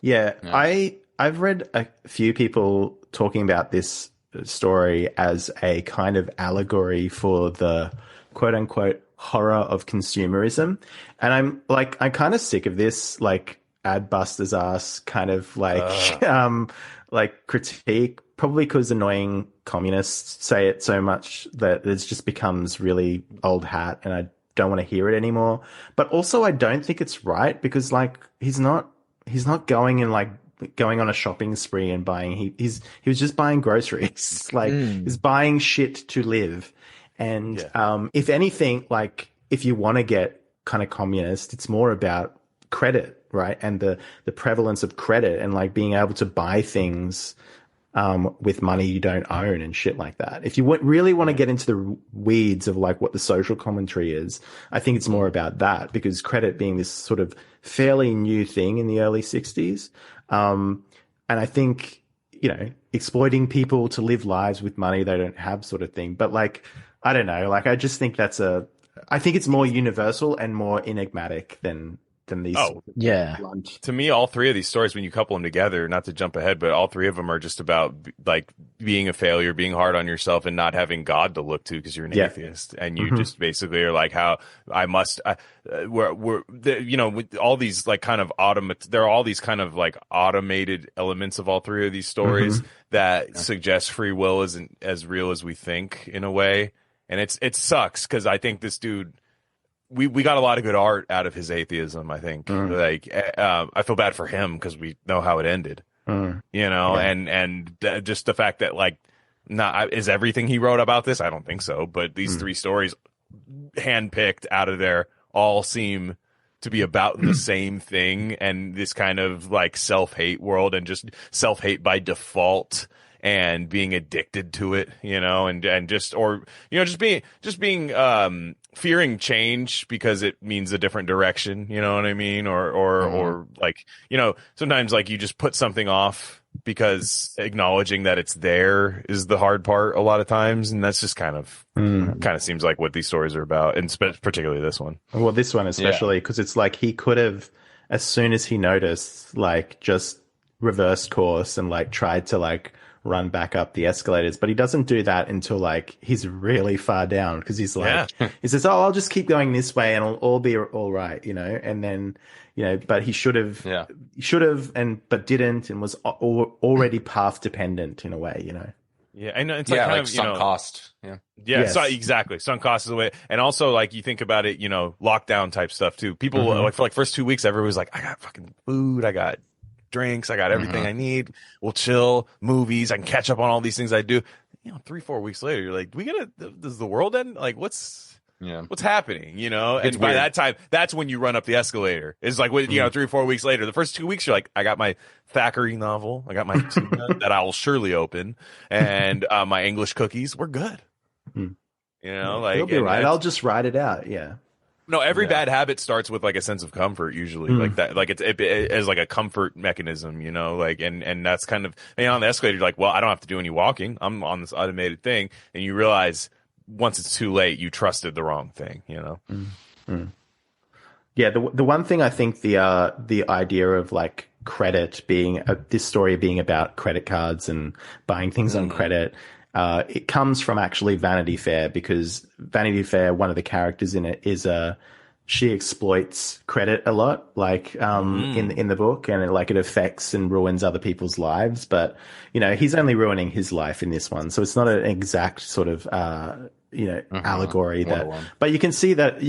I've read a few people talking about this story as a kind of allegory for the quote unquote horror of consumerism, and I'm kind of sick of this like Adbusters ass kind of like critique, probably because annoying communists say it so much that it just becomes really old hat, and I don't want to hear it anymore. But also I don't think it's right, because like he's not going and like going on a shopping spree and buying, he was just buying groceries. Like he's buying shit to live. And if anything, like if you want to get kind of communist, it's more about credit, right? And the prevalence of credit, and like being able to buy things with money you don't own and shit like that. If you really want to get into the weeds of like what the social commentary is, I think it's more about that, because credit being this sort of fairly new thing in the early 60s. And I think, exploiting people to live lives with money they don't have sort of thing. But like, I don't know, like I just think I think it's more universal and more enigmatic than these. Yeah. Blunt. To me, all three of these stories, when you couple them together, not to jump ahead, but all three of them are just about like being a failure, being hard on yourself, and not having God to look to because you're an atheist, and you just basically are like, how I must. With all these like kind of there are all these kind of like automated elements of all three of these stories that suggest free will isn't as real as we think in a way, and it sucks because I think this dude. We got a lot of good art out of his atheism. I think I feel bad for him because we know how it ended, and just the fact that like, is everything he wrote about this? I don't think so. But these three stories, handpicked out of there, all seem to be about the same thing, and this kind of like self-hate world, and just self-hate by default. And being addicted to it, and just being fearing change because it means a different direction, you know what I mean? Or like, sometimes like you just put something off because acknowledging that it's there is the hard part a lot of times. And that's just kind of seems like what these stories are about. And particularly this one. Well, this one especially, because it's like he could have, as soon as he noticed, like just reversed course and like tried to like run back up the escalators, but he doesn't do that until like he's really far down, because he's like he says, I'll just keep going this way and it'll all be all right, and then but he should have but didn't, and was already path dependent in a way, I know it's like sunk cost. Exactly, sunk cost is the way. And also like you think about it, lockdown type stuff too. People like for like first 2 weeks, everybody was like, I got fucking food, I got drinks, I got everything I need, we'll chill, movies, I can catch up on all these things I do. 3-4 weeks later, you're like, does the world end? Like what's happening, and by that time, that's when you run up the escalator. It's like, 3 or 4 weeks later, the first 2 weeks, you're like, I got my Thackeray novel, I got my tuna that I will surely open, and my English cookies, we're good. Like it'll be right. I'll just ride it out. No, every bad habit starts with like a sense of comfort, usually like that, like it as like a comfort mechanism, like, and that's kind of, on the escalator, you're like, well, I don't have to do any walking. I'm on this automated thing. And you realize once it's too late, you trusted the wrong thing, Yeah. The one thing I think the idea of like credit being this story being about credit cards and buying things on credit, it comes from actually Vanity Fair, because Vanity Fair, one of the characters in it is she exploits credit a lot, like in the book, and it affects and ruins other people's lives. But he's only ruining his life in this one, so it's not an exact sort of allegory that. But you can see that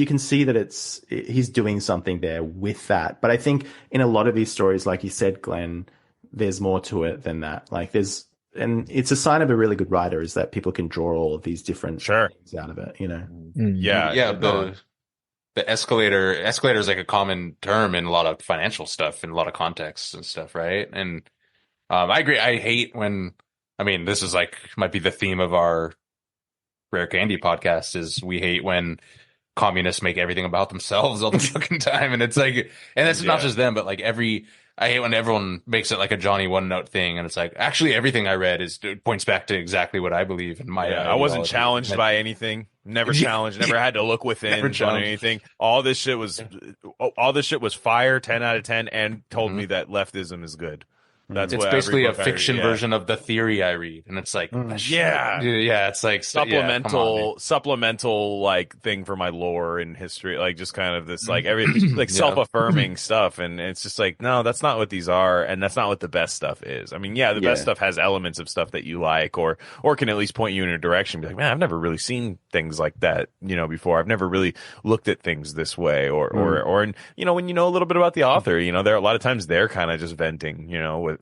he's doing something there with that. But I think in a lot of these stories, like you said, Glenn, there's more to it than that. Like and it's a sign of a really good writer is that people can draw all of these different things out of it, The escalator is like a common term in a lot of financial stuff, in a lot of contexts and stuff, right? And I agree. I hate when, this is like might be the theme of our Rare Candy podcast, is we hate when communists make everything about themselves all the fucking time, and it's like, and it's not just them, but like I hate when everyone makes it like a Johnny One Note thing, and it's like, actually everything I read points back to exactly what I believe in my. I wasn't challenged by anything. Never challenged. Never had to look within on anything. All this shit was fire. 10 out of 10, and told me that leftism is good. It's basically a fiction version of the theory I read, and it's like, it's like supplemental like thing for my lore and history, like just kind of this like like self-affirming stuff, and it's just like, no, that's not what these are, and that's not what the best stuff is. The best stuff has elements of stuff that you like, or can at least point you in a direction. Be like, man, I've never really seen things like that, before. I've never really looked at things this way, or when you know a little bit about the author, there are a lot of times they're kind of just venting,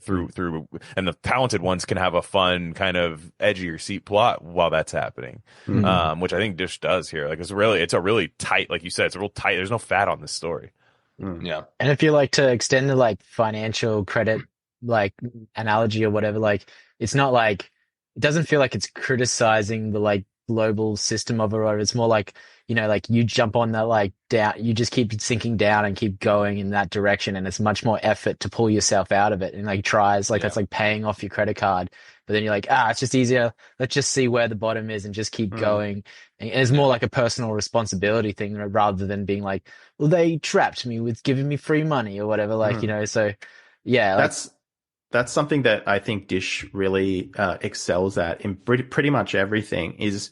through and the talented ones can have a fun kind of edge of your seat plot while that's happening, which I think Disch does here. Like it's a really tight, like you said, it's a real tight, there's no fat on this story. And if you like to extend the like financial credit like analogy or whatever, like it's not like, it doesn't feel like it's criticizing the like global system of it, or it's more like, like you jump on that like down, you just keep sinking down and keep going in that direction, and it's much more effort to pull yourself out of it, and like tries like it's like paying off your credit card, but then you're like, it's just easier, let's just see where the bottom is and just keep going. And it's more like a personal responsibility thing rather than being like, well, they trapped me with giving me free money or whatever, like so yeah, that's something that I think Disch really excels at in pretty much everything. Is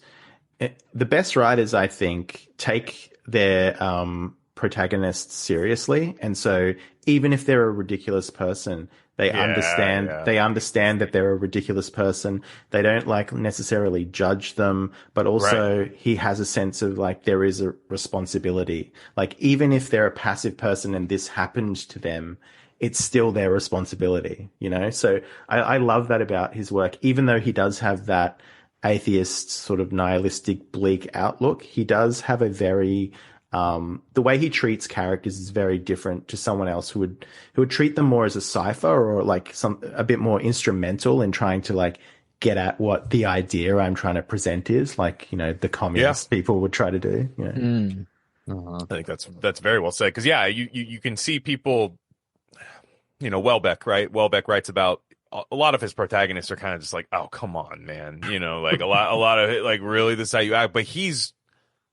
the best writers, I think, take their protagonists seriously, and so even if they're a ridiculous person, they understand that they're a ridiculous person. They don't like necessarily judge them, but also he has a sense of like there is a responsibility. Like even if they're a passive person and this happened to them, it's still their responsibility, So I love that about his work, even though he does have that atheist sort of nihilistic, bleak outlook. He does have a very the way he treats characters is very different to someone else who would treat them more as a cipher or like a bit more instrumental in trying to like get at what the idea I'm trying to present is, like the communist people would try to do. I think that's very well said, because you can see people. Welbeck, right? Welbeck writes about a lot of his protagonists are kind of just like, oh, come on, man. Like a lot of it, like, really, this is how you act. But he's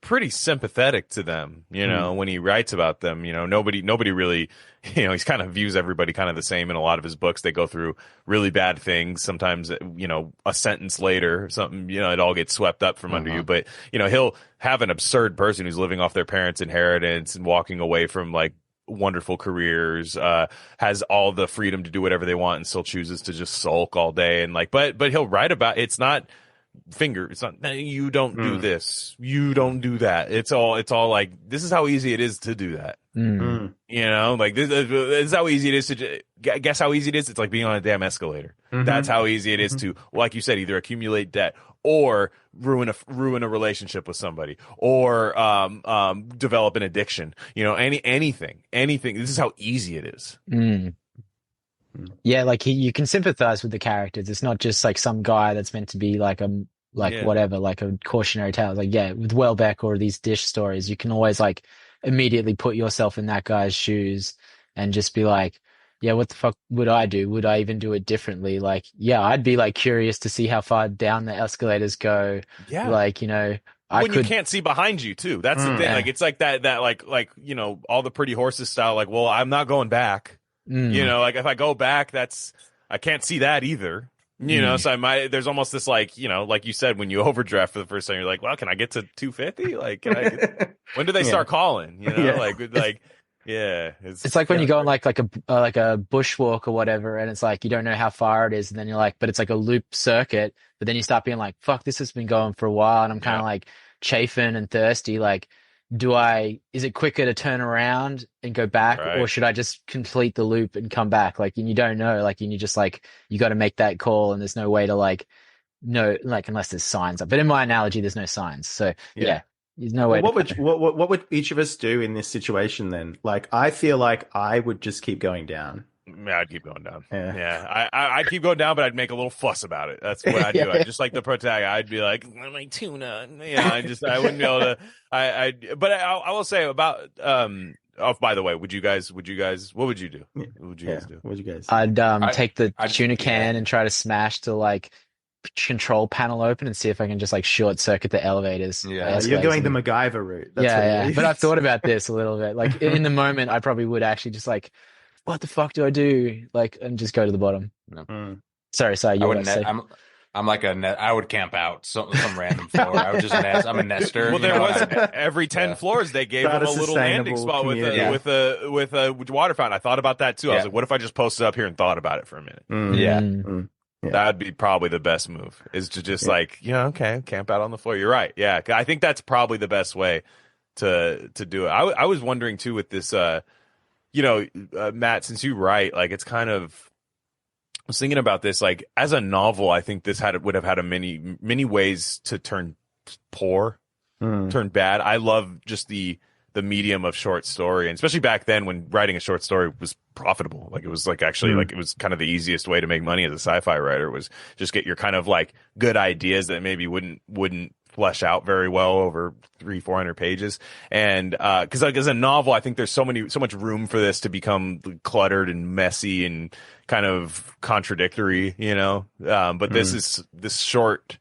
pretty sympathetic to them, when he writes about them. Nobody really, he's kind of views everybody kind of the same in a lot of his books. They go through really bad things. Sometimes, a sentence later, something, it all gets swept up from under you. But, he'll have an absurd person who's living off their parents' inheritance and walking away from like wonderful careers, has all the freedom to do whatever they want and still chooses to just sulk all day. And like, but he'll write about, it's not you don't do this, you don't do that. It's all like, this is how easy it is to do that. Like this is how easy it is to guess how easy it is. It's like being on a damn escalator. That's how easy it is to, like you said, either accumulate debt or ruin a relationship with somebody, or develop an addiction. Anything. This is how easy it is. Yeah, like you can sympathize with the characters. It's not just like some guy that's meant to be like whatever, like a cautionary tale. Like with Welbeck or these Disch stories, you can always like immediately put yourself in that guy's shoes and just be like, yeah, what the fuck would I do? Would I even do it differently? Like, yeah, I'd be like curious to see how far down the escalators go. Yeah. Like, you can't see behind you too. That's the thing. Yeah. Like, it's like that like, all the Pretty Horses style. Like, well, I'm not going back. Like if I go back, I can't see that either. So there's almost this like, like you said, when you overdraft for the first time, you're like, well, can I get to 250? Like, when do they start calling? It's like when you go on like a bushwalk or whatever, and it's like you don't know how far it is, and then you're like, but it's like a loop circuit, but then you start being like, fuck, this has been going for a while, and I'm kind of like chafing and thirsty. Like, is it quicker to turn around and go back, or should I just complete the loop and come back? Like, and you don't know, like, and you just like, you got to make that call, and there's no way to like, no, like, unless there's signs up. But in my analogy, there's no signs. So yeah. There's no way. What would each of us do in this situation then? Like, I feel like I would just keep going down. Yeah, I'd keep going down. I'd keep going down, but I'd make a little fuss about it. That's what I'd do. I'd just like the protagonist. I'd be like, my tuna. I wouldn't be able to. But I will say about. Oh, by the way, what would you guys? What would you do? What would you guys do? What would you guys? I'd take the tuna can and try to smash the like control panel open and see if I can just like short circuit the elevators. Yeah, you're going the MacGyver route. That's but I've thought about this a little bit. Like in the moment, I probably would actually just like, what the fuck do I do? Like, and just go to the bottom. Sorry. You were say. I'm like a net. I would camp out some random floor. I would just nest. I'm a nester. Well, there was every 10 floors they gave him a little landing spot with a water fountain. I thought about that too. I was like, what if I just posted up here and thought about it for a minute? That would be probably the best move, is to just camp out on the floor. You're right. Yeah, I think that's probably the best way to do it. I was wondering too with this, Matt, since you write, like, it's kind of, I was thinking about this, like, as a novel, I think this would have had many ways to turn turn bad. I love just the medium of short story, and especially back then when writing a short story was profitable. Like, it was like actually like it was kind of the easiest way to make money as a sci-fi writer, was just get your kind of like good ideas that maybe wouldn't flesh out very well over 300-400 pages. And because like as a novel, I think there's so much room for this to become cluttered and messy and kind of contradictory, you know. But this short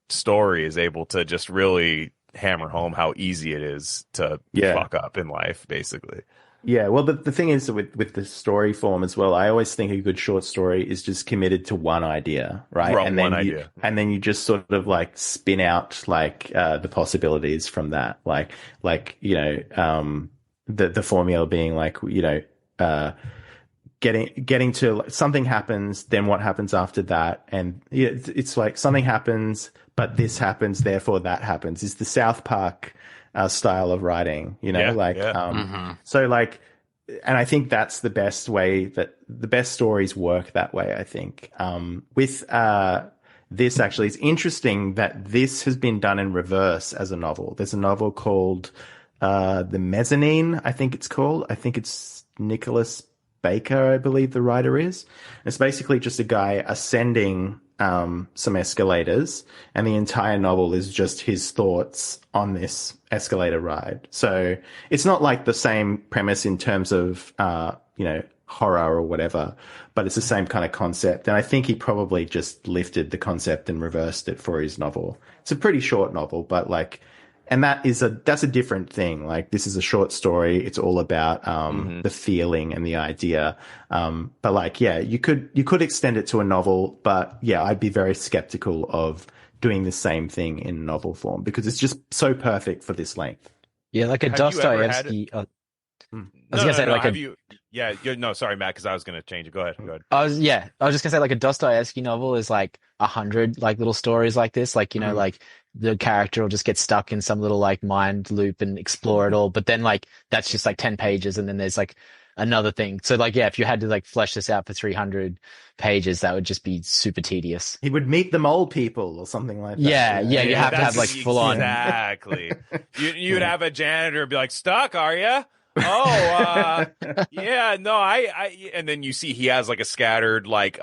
story is able to just really hammer home how easy it is to fuck up in life, basically. Yeah, well, the thing is with the story form as well, I always think a good short story is just committed to one idea, right? And then you just sort of like spin out like the possibilities from that, like you know, the formula being like, you know, getting to something happens, then what happens after that, and it's like something happens, but this happens, therefore that happens. It's the South Park style of writing, you know, so like, and I think that's the best way that the best stories work that way, I think. With this actually, it's interesting that this has been done in reverse as a novel. There's a novel called The Mezzanine, I think it's called. I think it's Nicholas Baker, I believe the writer is. It's basically just a guy ascending some escalators, and the entire novel is just his thoughts on this escalator ride. So it's not like the same premise in terms of you know, horror or whatever, but it's the same kind of concept. And I think he probably just lifted the concept and reversed it for his novel. It's a pretty short novel, but like, and that's a different thing. Like, this is a short story. It's all about the feeling and the idea. But like, yeah, you could extend it to a novel, but yeah, I'd be very skeptical of doing the same thing in novel form because it's just so perfect for this length. Yeah, like a Dostoevsky. Sorry, Matt, because I was going to change it. Go ahead. I was just gonna say, like, a Dostoevsky novel is like 100 like little stories like this, like, you know, like the character will just get stuck in some little like mind loop and explore it all, but then like that's just like 10 pages, and then there's like another thing. So like, yeah, if you had to like flesh this out for 300 pages, that would just be super tedious. He would meet the mole people or something like that. Yeah, you have to have like full on. Exactly. You'd have a janitor be like, "Stuck, are you?" Oh, yeah, no, and then you see he has like a scattered like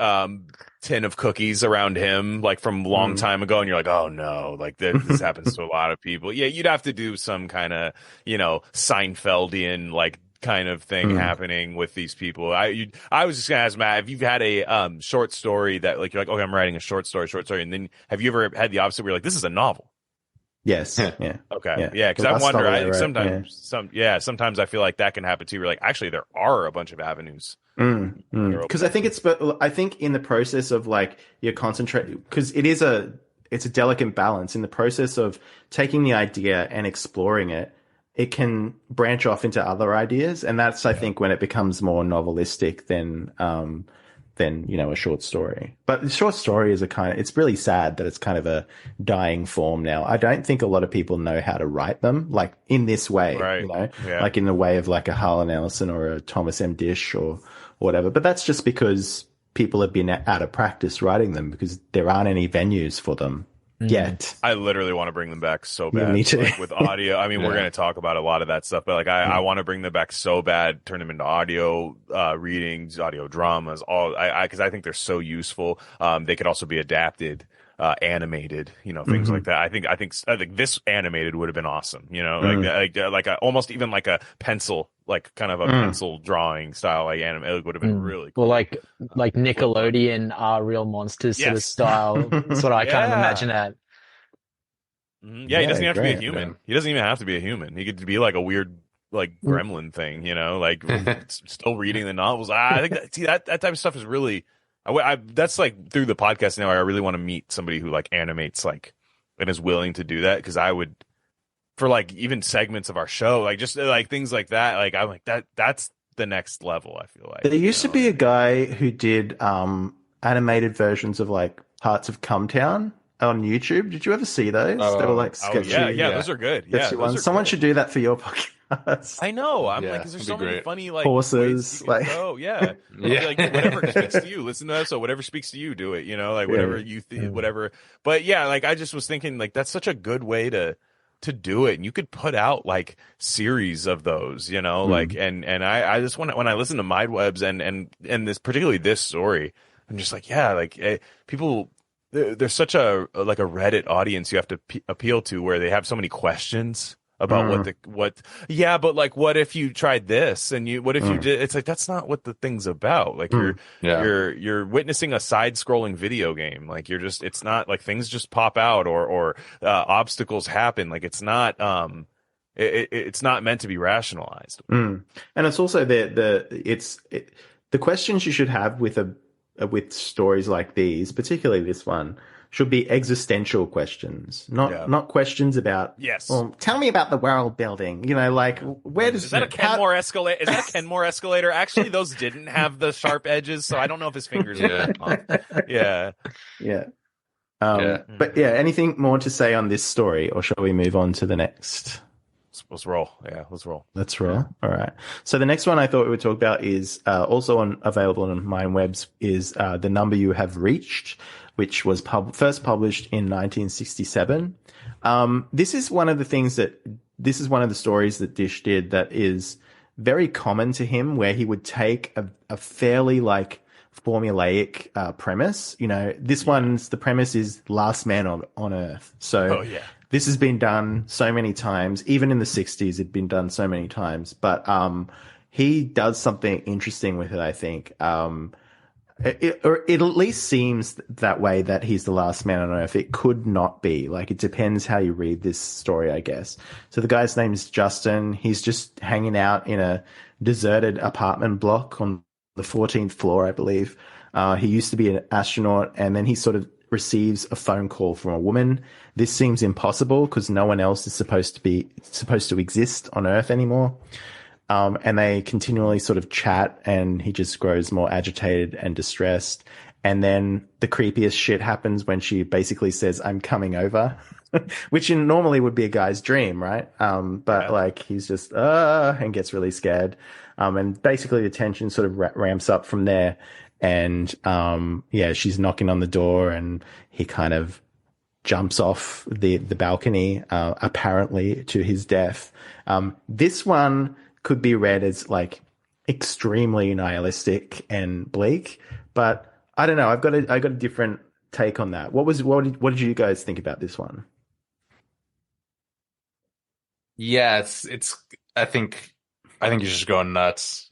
tin of cookies around him, like from a long time ago, and you're like, oh no, like this happens to a lot of people. Yeah, you'd have to do some kind of, you know, Seinfeldian like kind of thing happening with these people. I was just gonna ask Matt, if you've had a short story that like you're like, okay, I'm writing a short story, and then have you ever had the opposite where you're like, this is a novel? Yes. Yeah. Okay. Yeah. Because I wonder. Sometimes I feel like that can happen too. We're like, actually, there are a bunch of avenues. Because I think in the process of like you're concentrating, because it's a delicate balance in the process of taking the idea and exploring it. It can branch off into other ideas, and that's I think when it becomes more novelistic than you know, a short story. But the short story is it's really sad that it's kind of a dying form now. I don't think a lot of people know how to write them like in this way, right. You know, like in the way of like a Harlan Ellison or a Thomas M Disch or whatever. But that's just because people have been out of practice writing them because there aren't any venues for them yet. I literally want to bring them back so bad. Yeah, me too. Like with audio. I mean, we're going to talk about a lot of that stuff, but like I want to bring them back so bad, turn them into audio readings, audio dramas, because I think they're so useful. They could also be adapted, animated, you know, things like that. I think this animated would have been awesome, you know, like almost even like a pencil, like kind of a pencil drawing style, like anime. It would have been really cool. Well, like Nickelodeon Are Real Monsters sort of style. That's what I kind of imagine that. Yeah, he doesn't have to be a human. He doesn't even have to be a human. He could be like a weird like gremlin thing, you know, like still reading the novels. I think that type of stuff is really. That's like through the podcast now. I really want to meet somebody who like animates like and is willing to do that, because I would, for like even segments of our show, like just like things like that. Like I'm like that's the next level. I feel like there used to be a guy who did animated versions of like parts of Cumtown on YouTube. Did you ever see those? They were like sketchy. Yeah, those are good. Yeah, those someone should do that for your podcast. I know. I'm like, because there's so many funny like horses, like yeah. Like whatever speaks to you. Listen to that. So whatever speaks to you, do it. You know, like whatever you whatever. But yeah, like I just was thinking, like that's such a good way to do it, and you could put out like series of those, you know, like and I just when I listen to Mindwebs and this particularly this story, I'm just like, yeah, like people there's such a Reddit audience you have to appeal to, where they have so many questions about but like, what if you tried this, and what if you did, it's like, that's not what the thing's about. Like, you're witnessing a side-scrolling video game. Like, it's not like things just pop out, or obstacles happen. Like, it's not it's not meant to be rationalized. And it's also the questions you should have with stories like these, particularly this one, should be existential questions, not questions about, well, tell me about the world building. Like, where does... Is that a Kenmore escalator? Is that a Kenmore escalator? Actually, those didn't have the sharp edges, so I don't know if his fingers are off. Yeah. But anything more to say on this story, or shall we move on to the next? Let's roll. Yeah, let's roll. Let's roll. All right. So the next one I thought we would talk about is also available on MindWebs, is The Number You Have Reached, which was first published in 1967. This is one of the stories that Disch did that is very common to him, where he would take a fairly like formulaic premise. The premise is last man on Earth. So this has been done so many times. Even in the 60s, it'd been done so many times. But he does something interesting with it, I think. It at least seems that way, that he's the last man on Earth. It could not be. Like, it depends how you read this story, I guess. So the guy's name is Justin. He's just hanging out in a deserted apartment block on the 14th floor, I believe. He used to be an astronaut, and then he sort of receives a phone call from a woman. This seems impossible because no one else is supposed to exist on Earth anymore. And they continually sort of chat, and he just grows more agitated and distressed. And then the creepiest shit happens when she basically says, "I'm coming over," which normally would be a guy's dream, right? But like, he's just, and gets really scared. And basically the tension sort of ramps up from there. And, she's knocking on the door, and he kind of jumps off the balcony, apparently to his death. This one could be read as like extremely nihilistic and bleak, but I don't know. I got a different take on that. What did you guys think about this one? Yeah, it's. I think you're just going nuts,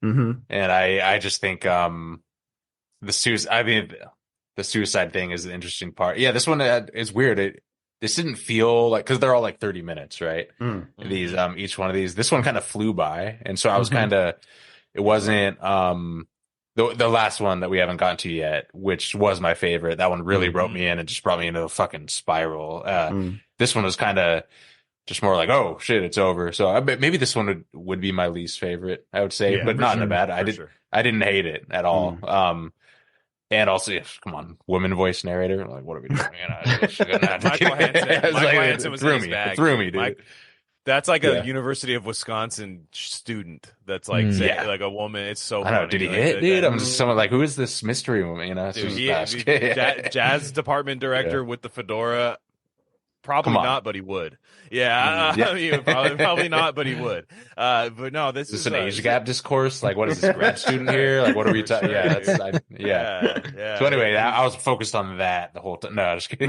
Mm-hmm. And I just think the suicide thing is the interesting part. Yeah, this one is weird. This didn't feel like, because they're all like 30 minutes, right? These each one of these. This one kind of flew by, and so I was kind of. It wasn't the last one that we haven't gotten to yet, which was my favorite. That one really wrote me in and just brought me into a fucking spiral. This one was kind of just more like, oh shit, it's over. So maybe this one would be my least favorite, I would say, but not in a bad. I didn't hate it at all. And also, come on, woman voice narrator. Like, what are we doing? Michael Hansen was in his bag. It threw me, dude. That's like a University of Wisconsin student. That's like like a woman. It's so. I know. Did he hit, dude? I'm just someone like, who is this mystery woman? It's jazz department director with the fedora. Probably not, but he would. Yeah, I mean, probably not, but he would. But no, this is an age gap discourse. Like, what is this grad student here? Like, what are we talking? Yeah. So anyway, I was focused on that the whole time. No, just kidding.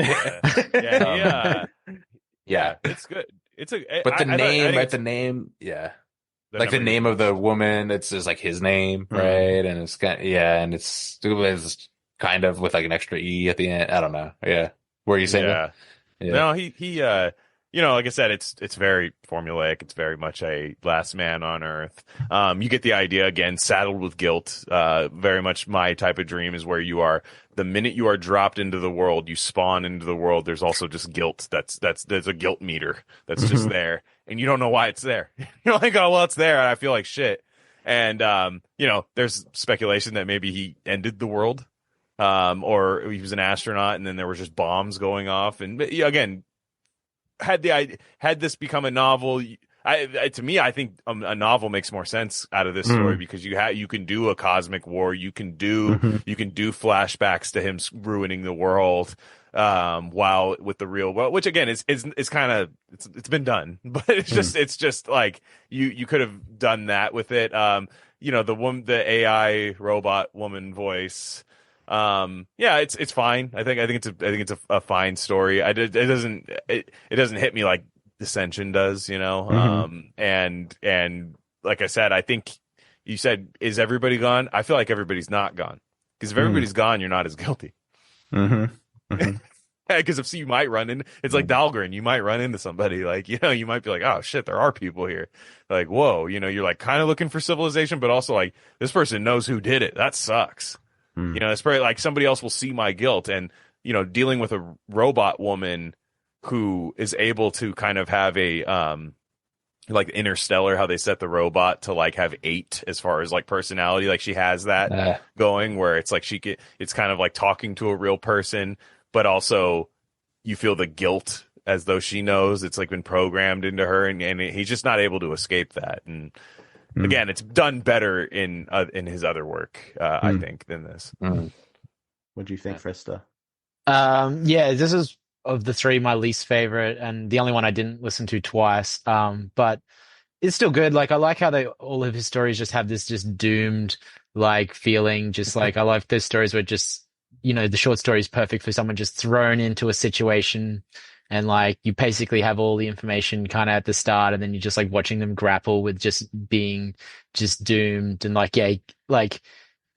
Yeah, it's good. But the name, like the name of the woman, it's just like his name, right? And it's and it's kind of with like an extra E at the end. I don't know. Yeah, were you saying? Yeah. No, he like I said, it's very formulaic. It's very much a last man on Earth. You get the idea, again, saddled with guilt. Very much my type of dream is where you are, the minute you are dropped into the world, you spawn into the world. There's also just guilt. There's a guilt meter that's just there, and you don't know why it's there. You're like, oh, well, it's there, and I feel like shit. And there's speculation that maybe he ended the world. Or he was an astronaut, and then there was just bombs going off. And again, had this become a novel, to me, I think a novel makes more sense out of this story, because you can do a cosmic war, you can do flashbacks to him ruining the world, while with the real world, which again is kind of it's been done, but it's just like you could have done that with it. The AI robot woman voice. Yeah, it's fine. I think it's a fine story. It doesn't hit me like Dissension does, you know. And like I said, I think you said, is everybody gone? I feel like everybody's not gone, because if everybody's gone, you're not as guilty. Because if you might run in, it's like Dahlgren, you might run into somebody, like, you know, you might be like, oh shit, there are people here. Like, whoa, you know, you're like kind of looking for civilization, but also like, this person knows who did it. That sucks. You know, it's probably like somebody else will see my guilt. And, you know, dealing with a robot woman who is able to kind of have a, like Interstellar, how they set the robot to like have 8 as far as like personality. Like she has that going where it's like it's kind of like talking to a real person, but also you feel the guilt as though she knows. It's like been programmed into her, and he's just not able to escape that. And again, it's done better in his other work, I think, than this. What do you think, Frista? Yeah, this is, of the 3, my least favorite, and the only one I didn't listen to twice. But it's still good. Like, I like how all of his stories just have this just doomed like feeling. Just like, I like those stories where just, you know, the short story is perfect for someone just thrown into a situation, and like you basically have all the information kind of at the start, and then you're just like watching them grapple with just being just doomed. And like, yeah, like,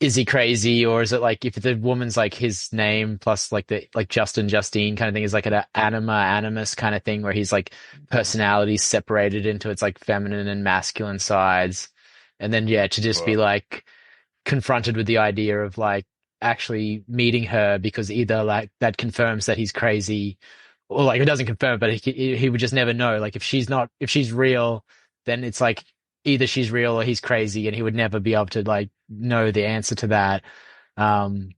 is he crazy, or is it like, if the woman's like his name plus like the like Justine kind of thing, is like an animus kind of thing, where he's like personality separated into its like feminine and masculine sides. And then yeah, to just be like confronted with the idea of like actually meeting her, because either like that confirms that he's crazy, or like it doesn't confirm, but he would just never know. Like if she's real, then it's like either she's real or he's crazy, and he would never be able to like know the answer to that. And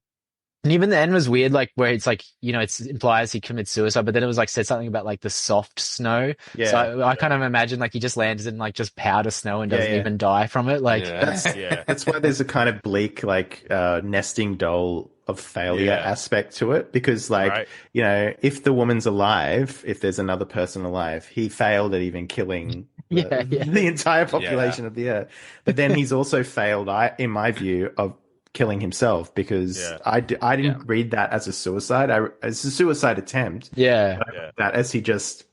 even the end was weird, like where it's like, you know, it implies he commits suicide, but then it was like said something about like the soft snow. Yeah. So I kind of imagine like he just lands in like just powder snow and doesn't even die from it. Like that's why there's a kind of bleak like nesting doll of failure aspect to it, because like you know, if the woman's alive, if there's another person alive, he failed at even killing the entire population of the earth. But then he's also failed, in my view, of killing himself, because I didn't read that as a suicide. It's a suicide attempt. That as he just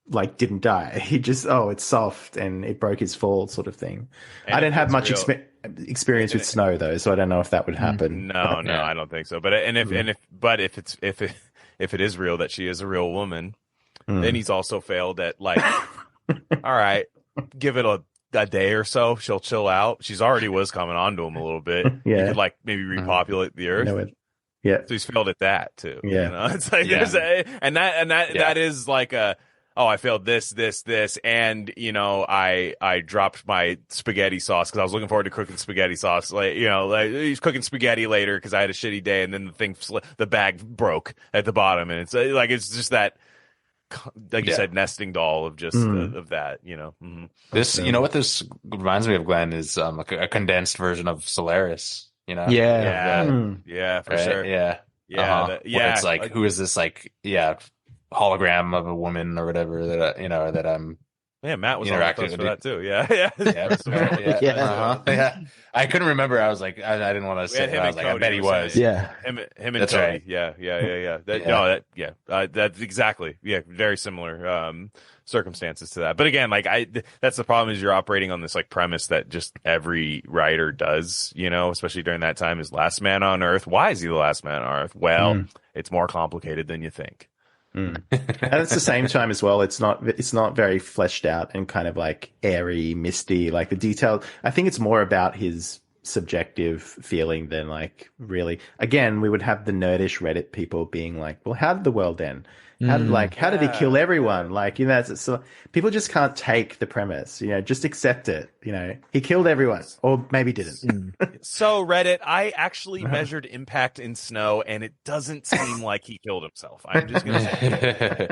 like didn't die. He just, it's soft and it broke his fall sort of thing. And I didn't have much experience with snow though, so I don't know if that would happen. No, I don't think so. But if it is real that she is a real woman, then he's also failed at like, all right, give it a day or so, she'll chill out. She's already was coming on to him a little bit. He could like maybe repopulate the earth. So he's failed at that too. You know? It's like there's that is like I failed this, and you know, I dropped my spaghetti sauce because I was looking forward to cooking spaghetti sauce. Like, you know, like he's cooking spaghetti later because I had a shitty day, and then the bag broke at the bottom, and it's like it's just that. Like you said, nesting doll of just of that, you know. This, you know, what this reminds me of, Glenn, is like a condensed version of Solaris. You know, for sure, It's like, who is this like, hologram of a woman or whatever that I'm. Yeah, Matt was interacting for that too. I couldn't remember. I was like, I didn't want to say. I was like, I bet he was. Him and That's Cody. Right. That's exactly. Yeah, very similar circumstances to that. But again, like that's the problem, is you're operating on this like premise that just every writer does. You know, especially during that time, is last man on Earth. Why is he the last man on Earth? Well, it's more complicated than you think. And at the same time as well, it's not very fleshed out and kind of like airy, misty, like the detail. I think it's more about his subjective feeling than like again, we would have the nerdish Reddit people being like, well, how did the world end? How did he kill everyone? Like, you know, so people just can't take the premise, you know, just accept it. You know, he killed everyone, or maybe didn't. So Reddit, I actually measured impact in snow, and it doesn't seem like he killed himself. I'm just going to say.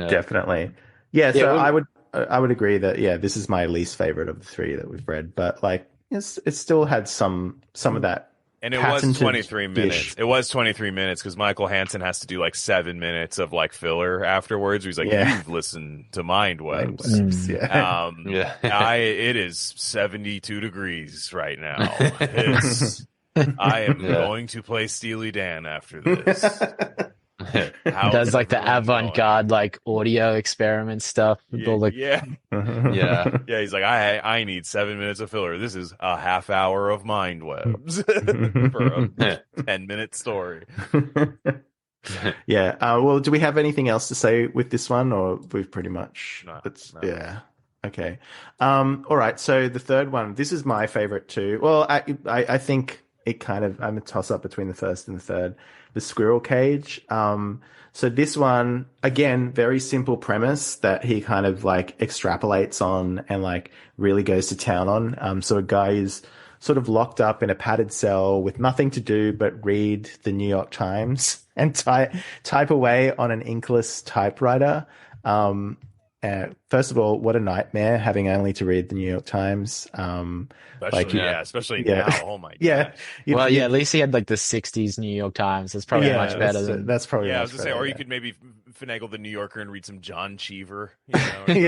Definitely. Yeah. So I would agree that, this is my least favorite of the 3 that we've read, but like, it still had some of that. And it was 23 minutes. It was 23 minutes because Michael Hansen has to do like 7 minutes of like filler afterwards. He's like, you've listened to Mind Webs. It is 72 degrees right now. I am going to play Steely Dan after this. Does like the avant-garde like audio experiment stuff with all the yeah. He's like, I need 7 minutes of filler. This is a half hour of mind webs for a 10-minute story. Well, do we have anything else to say with this one, or we've pretty much? No. Yeah. Okay. All right. So the third one, this is my favorite too. Well, I think it kind of, I'm a toss up between the first and the third. The Squirrel Cage. So this one, again, very simple premise that he kind of like extrapolates on and like really goes to town on. So a guy is sort of locked up in a padded cell with nothing to do but read the New York Times and type away on an inkless typewriter. First of all, what a nightmare having only to read the New York Times. Especially now. Oh my god. At least he had like the '60s New York Times. That's probably much better. That's probably. I was gonna say, or you could maybe finagle the New Yorker and read some John Cheever. It'd be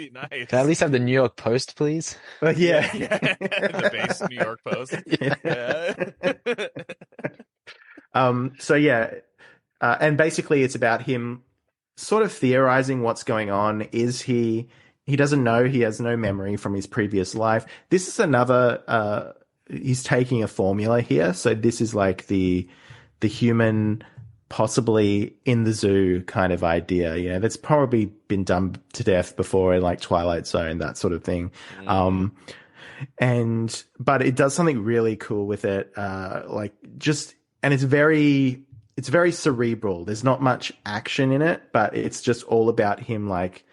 nice. Can I at least have the New York Post, please? The base New York Post. And basically, it's about him sort of theorizing what's going on. He doesn't know, he has no memory from his previous life. This is another, he's taking a formula here. So this is like the human possibly in the zoo kind of idea, that's probably been done to death before in like Twilight Zone, that sort of thing. But it does something really cool with it. And it's very cerebral. There's not much action in it, but it's just all about him. Like,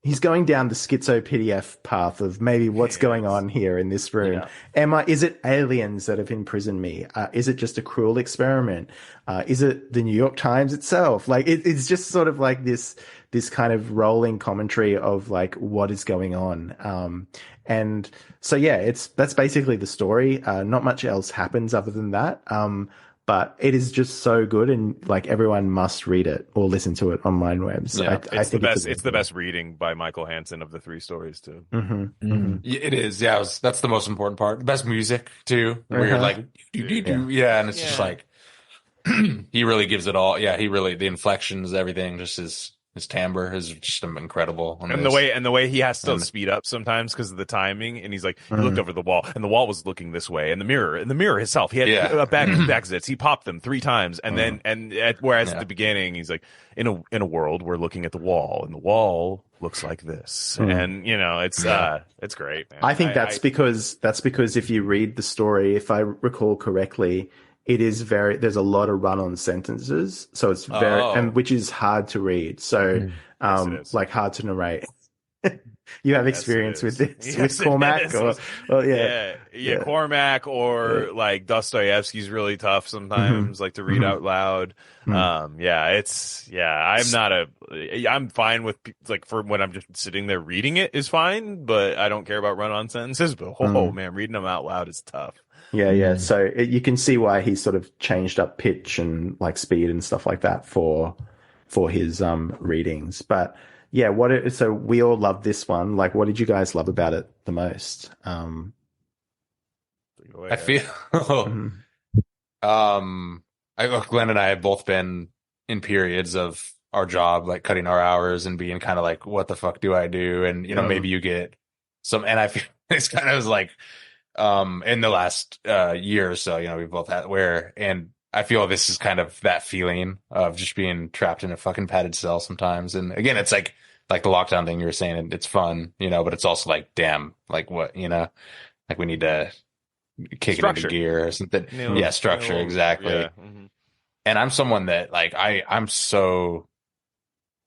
he's going down the schizo PDF path of maybe what's going on here in this room. Is it aliens that have imprisoned me? Is it just a cruel experiment? Is it the New York Times itself? Like, it's just sort of like this kind of rolling commentary of like what is going on. And so, that's basically the story. Not much else happens other than that. But it is just so good, and like everyone must read it or listen to it on MindWebs. I think it's the best reading by Michael Hansen of the three stories too. It is. Yeah, that's the most important part. The best music too, where you're like, and it's just like he really gives it all. Yeah, the inflections, everything, just his timbre is just incredible. And the way he has to speed up sometimes because of the timing. And he's like, he looked over the wall and the wall was looking this way. And the mirror himself, he had back exits. He popped them 3 times. And then, whereas at the beginning, he's like, in a world, we're looking at the wall and the wall looks like this. And, it's great, man. I think that's because if you read the story, if I recall correctly, it is there's a lot of run-on sentences, so it's and which is hard to read. So, like hard to narrate. You have experience with this, with Cormac, Cormac, or like Dostoevsky's really tough sometimes, like to read out loud. I'm fine with like for when I'm just sitting there reading it is fine, but I don't care about run-on sentences. But man, reading them out loud is tough. So you can see why he sort of changed up pitch and like speed and stuff like that for his readings. But so we all love this one. Like, what did you guys love about it the most? I feel Glenn and I have both been in periods of our job, like cutting our hours and being kind of like, what the fuck do I do? And maybe you get some, and I feel it's kind of like in the last year or so, we both had and I feel this is kind of that feeling of just being trapped in a fucking padded cell sometimes. And again, it's like the lockdown thing you were saying, and it's fun, but it's also like, damn, like what, like we need to kick it into gear or something. Structure, exactly. Yeah. Mm-hmm. And I'm someone that like, I'm such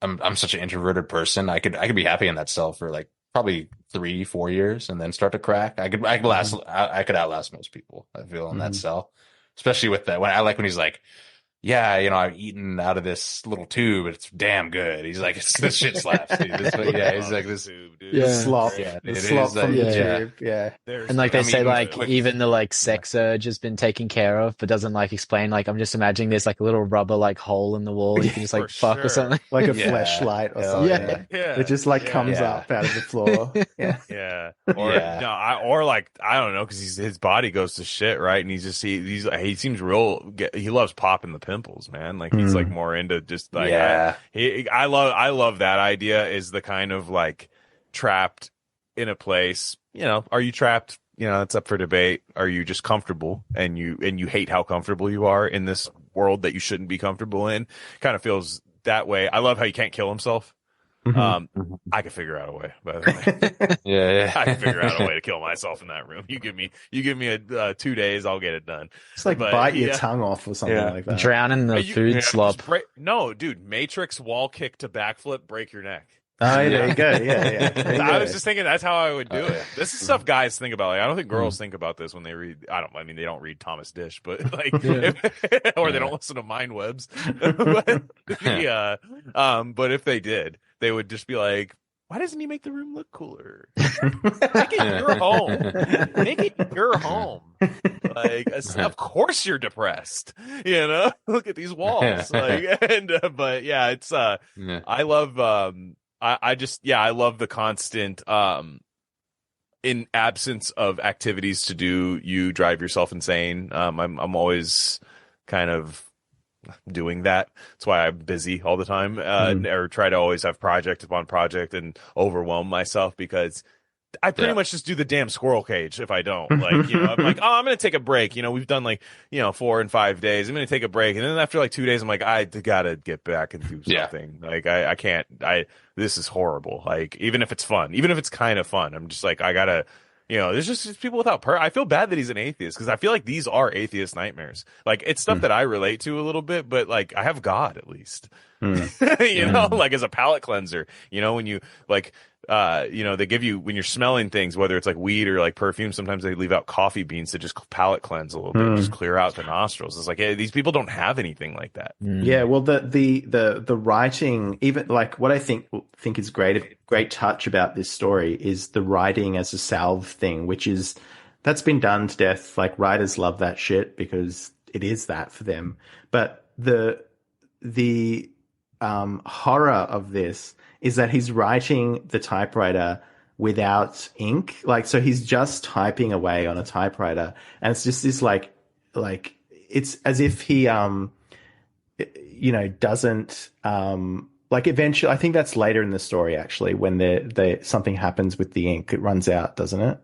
an introverted person. I could be happy in that cell for like probably 3-4 years and then start to crack. I could outlast most people, I feel, in that cell, especially with that. When he's like, I've eaten out of this little tube. It's damn good. He's like, this shit slaps, dude. He's like this tube, dude. The slop. The slop from the tube. Yeah. And like they say, like even the like sex urge has been taken care of, but doesn't like explain. Like I'm just imagining there's like a little rubber like hole in the wall. You can just like fuck or something, like a fleshlight or something. It just like comes up out of the floor. or like I don't know, because his body goes to shit, right? And he seems he loves popping the pimples, man. Like he's like more into just like I love that idea. Is the kind of like trapped in a place, are you trapped? It's up for debate. Are you just comfortable and you hate how comfortable you are in this world that you shouldn't be comfortable in? Kind of feels that way. I love how he can't kill himself. I could figure out a way, by the way. Yeah. I can figure out a way to kill myself in that room. You give me 2 days, I'll get it done. It's like bite your tongue off or something like that. Drown in the food slop. No, dude, Matrix wall kick to backflip, break your neck. Oh, there you go. Yeah. I was just thinking that's how I would do it. This is stuff guys think about. Like, I don't think girls think about this when they read. They don't read Thomas Disch, but like, or they don't listen to Mind Webs. But if they did, they would just be like, "Why doesn't he make the room look cooler? Make it your home. Make it your home. Like, of course you're depressed. Look at these walls. But yeah, it's I love. I love the constant, in absence of activities to do, you drive yourself insane. I'm always kind of doing that. That's why I'm busy all the time, or try to always have project upon project and overwhelm myself, because I pretty much just do the damn Squirrel Cage if I don't. Like, I'm like, oh, I'm going to take a break. We've done like, 4 and 5 days. I'm going to take a break. And then after like 2 days, I'm like, I got to get back and do something. Like, I can't, this is horrible. Like, even if it's fun, even if it's kind of fun, I'm just like, I got to, there's just people without I feel bad that he's an atheist, because I feel like these are atheist nightmares. Like, it's stuff that I relate to a little bit, but like, I have God at least, like as a palate cleanser, when you like, they give you, when you're smelling things, whether it's like weed or like perfume, sometimes they leave out coffee beans to just palate cleanse a little bit, just clear out the nostrils. It's like, hey, these people don't have anything like that. Yeah, well, the writing, even like what I think is great touch about this story is the writing as a salve thing, that's been done to death. Like, writers love that shit because it is that for them. But the horror of this is that he's writing the typewriter without ink. Like, so he's just typing away on a typewriter, and it's just this like it's as if he doesn't like, eventually, I think that's later in the story actually, when something happens with the ink, it runs out, doesn't it?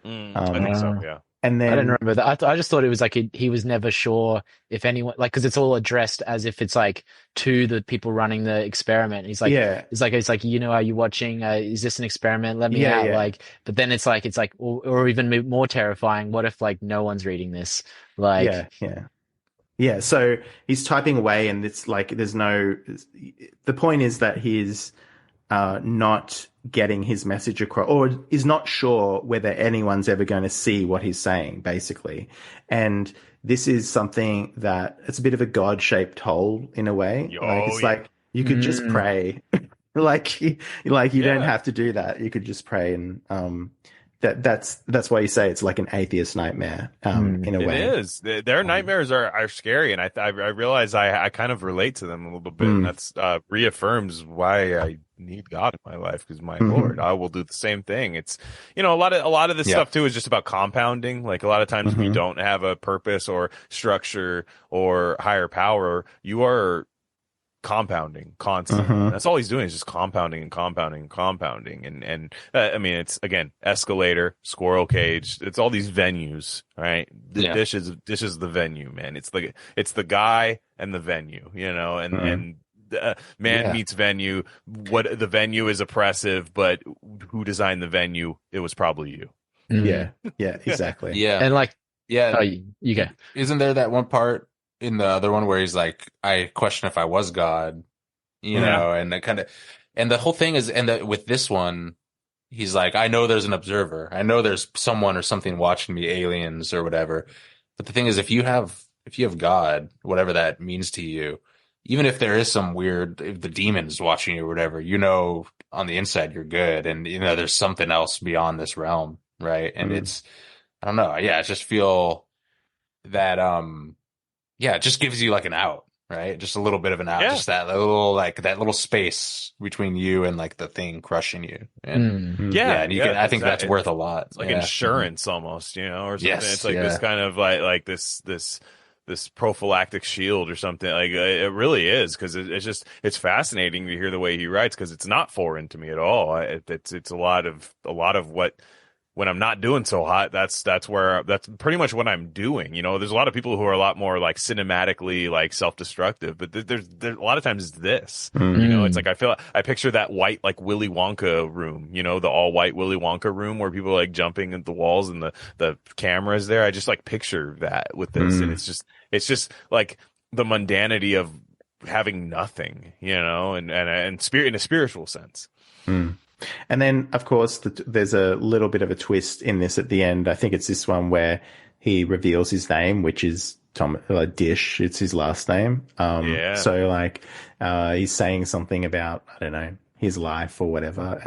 I think so, yeah. And then I didn't remember that. I just thought it was like he was never sure if anyone, like, because it's all addressed as if it's like to the people running the experiment. He's like, it's like, are you watching? Is this an experiment? Let me out. Yeah. Like, but then it's like, or even more terrifying. What if like no one's reading this? Like, yeah. So he's typing away, and it's like the point is that he's not getting his message across, or is not sure whether anyone's ever going to see what he's saying, basically. And this is something that it's a bit of a God-shaped hole in a way. Like you could just pray. like you don't have to do that. You could just pray, and that's why you say it's like an atheist nightmare in a way. It is. Their nightmares are scary, and I realize I kind of relate to them a little bit, and that's reaffirms why I need God in my life, because my Lord, I will do the same thing. It's a lot of this stuff too is just about compounding. Like, a lot of times we don't have a purpose or structure or higher power. You are compounding constantly. That's all he's doing, is just compounding and compounding and compounding. And I mean, it's, again, escalator, Squirrel Cage. It's all these venues, right? Dish is the venue, man. It's the guy and the venue, and man meets venue. What the venue is oppressive, but who designed the venue? It was probably you. Yeah, exactly. Yeah, and like, you go. Isn't there that one part in the other one where he's like, I question if I was God, and that kind of, and the whole thing is, with this one, he's like, I know there's an observer. I know there's someone or something watching me, aliens or whatever. But the thing is, if you have God, whatever that means to you, even if there is some weird, if the demon's watching you or whatever, on the inside you're good, and there's something else beyond this realm, right? And it's, I don't know, I just feel that it just gives you like an out. right? Just a little bit of an out, just that little that little space between you and like the thing crushing you. And and you can, I think that's worth a lot. It's like insurance almost, or something. Yes, it's like this kind of like this prophylactic shield or something. Like it really is, because it's fascinating to hear the way he writes, because it's not foreign to me at all. It's a lot of what, when I'm not doing so hot, that's pretty much what I'm doing. There's a lot of people who are a lot more like cinematically like self-destructive, but there's a lot of times it's this. It's like I picture that white like Willy Wonka room, the all white Willy Wonka room where people are like jumping at the walls and the cameras there. I just like picture that with this, and it's just like the mundanity of having nothing, and spirit in a spiritual sense. And then, of course, there's a little bit of a twist in this at the end. I think it's this one where he reveals his name, which is Disch. It's his last name. So like, he's saying something about, I don't know, his life or whatever.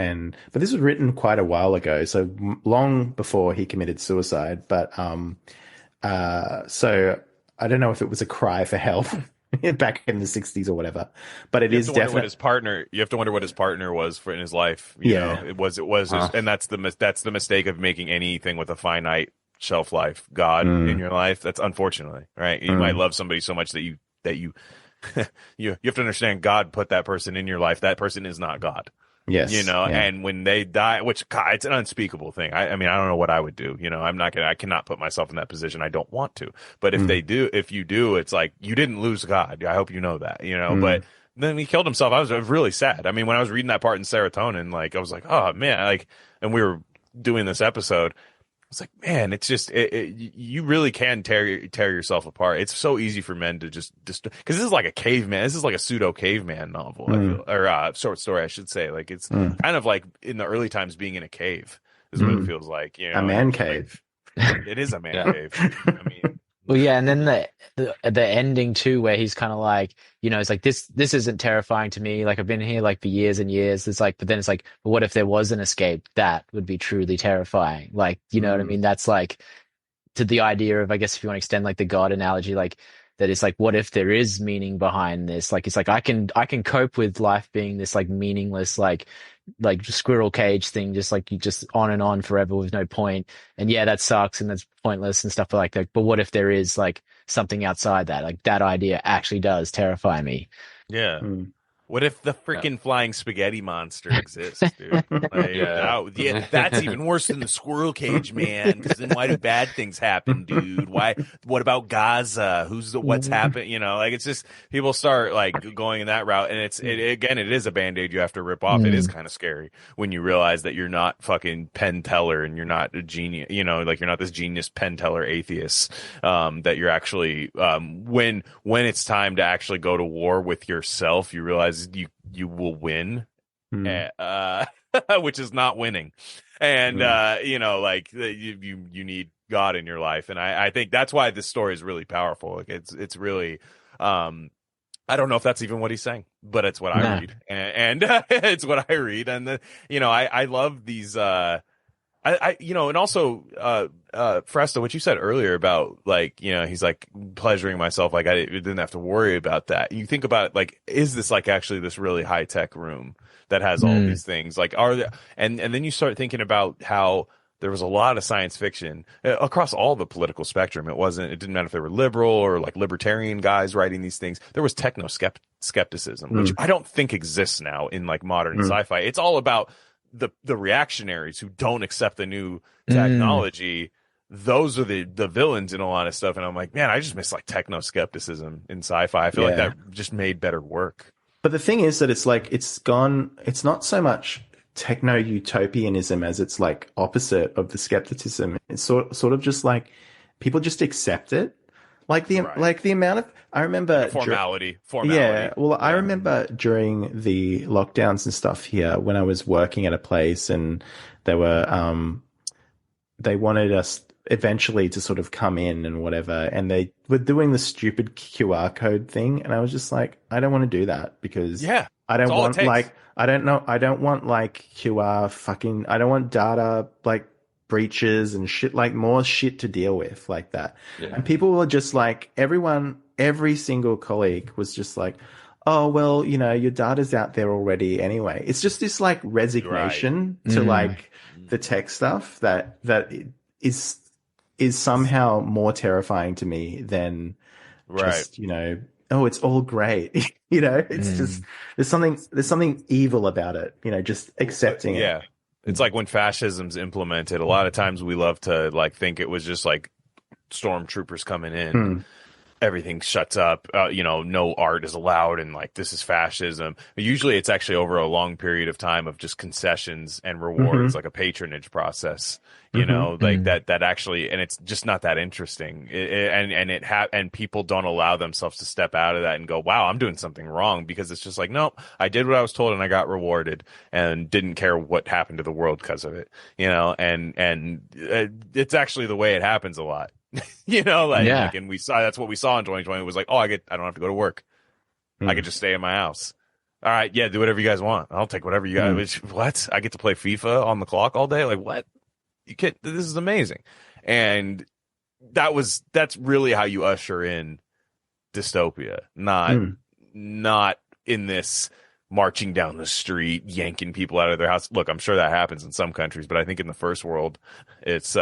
But this was written quite a while ago, so long before he committed suicide. But so I don't know if it was a cry for help back in the 60s or whatever, but it is definitely you have to wonder what his partner was in his life. It was and that's the mistake of making anything with a finite shelf life, God in your life. That's unfortunately right. You might love somebody so much that you you have to understand God put that person in your life. That person is not God. Yes. And when they die, which, God, it's an unspeakable thing. I mean, I don't know what I would do. I cannot put myself in that position. I don't want to. But if you do, it's like, you didn't lose God. I hope you know that, but then he killed himself. I was really sad. I mean, when I was reading that part in Serotonin, like, I was like, oh man, like, and we were doing this episode, it's like, man, it's just you really can tear yourself apart. It's so easy for men to just because this is like a caveman. This is like a pseudo caveman novel, I feel, or short story, I should say. Like it's kind of like in the early times being in a cave is what it feels like. A man cave. Like, it is a man cave. I mean. Well, yeah, and then the ending too, where he's kind of like, it's like this isn't terrifying to me. Like I've been here like for years and years. It's like, but then it's like, but what if there was an escape? That would be truly terrifying. Like, you know what I mean? That's like to the idea of, I guess, if you want to extend like the God analogy, like that it's like, what if there is meaning behind this? Like it's like I can cope with life being this like meaningless, like Squirrel Cage thing, just like you just on and on forever with no point. And yeah, that sucks and that's pointless and stuff like that. But what if there is like something outside that? Like that idea actually does terrify me. Yeah. What if the freaking flying spaghetti monster exists, dude? Like, that's even worse than the Squirrel Cage, man. Because then why do bad things happen, dude? Why? What about Gaza? What's happened? Like it's just people start like going in that route, and it is a band-aid you have to rip off. It is kind of scary when you realize that you're not fucking pen teller and you're not a genius. Like you're not this genius pen teller atheist. That you're actually when it's time to actually go to war with yourself, you realize you will win, which is not winning, and like you need God in your life, and I think that's why this story is really powerful. Like it's really I don't know if that's even what he's saying, but it's what I read, and it's what I read, and I love these. And also, Fresta, what you said earlier about like, he's like pleasuring myself. Like I didn't have to worry about that. You think about it, like, is this like actually this really high tech room that has all these things? Like, are there, and then you start thinking about how there was a lot of science fiction across all the political spectrum. It didn't matter if they were liberal or like libertarian guys writing these things. There was techno skepticism, which I don't think exists now in like modern sci-fi. It's all about the reactionaries who don't accept the new technology. Those are the villains in a lot of stuff. And I'm like, man, I just miss like techno skepticism in sci-fi. I feel like that just made better work. But the thing is that it's like, it's not so much techno utopianism as it's like opposite of the skepticism. It's sort of just like people just accept it. Like the amount of, I remember formality. Yeah. Well, I remember during the lockdowns and stuff here when I was working at a place and they wanted us eventually to sort of come in and whatever. And they were doing the stupid QR code thing. And I was just like, I don't want to do that because I don't want like, I don't want like QR I don't want data like breaches and shit, like more shit to deal with like that. And people were just like, everyone every single colleague was just like, oh, well, you know, your data's out there already anyway. It's just this like resignation to like the tech stuff that is somehow more terrifying to me than just, you know, oh, it's all great. You know, it's just, there's something evil about it, you know, just accepting it. Yeah. It's like when fascism's implemented, a lot of times we love to like think it was just like stormtroopers coming in. Everything shuts up, you know, no art is allowed, and like this is fascism. But usually it's actually over a long period of time of just concessions and rewards, like a patronage process, you know, like that actually, and it's just not that interesting. And people don't allow themselves to step out of that and go, wow, I'm doing something wrong, because it's just like, nope, I did what I was told and I got rewarded and didn't care what happened to the world because of it, you know, and it's actually the way it happens a lot. You know, like, and that's what we saw in 2020. It was like, oh, I don't have to go to work. I could just stay in my house. All right, yeah, do whatever you guys want. I'll take whatever you guys. What? I get to play FIFA on the clock all day? Like, what? You can't. This is amazing. And that's really how you usher in dystopia. Not in this marching down the street, yanking people out of their house. Look, I'm sure that happens in some countries, but I think in the first world, it's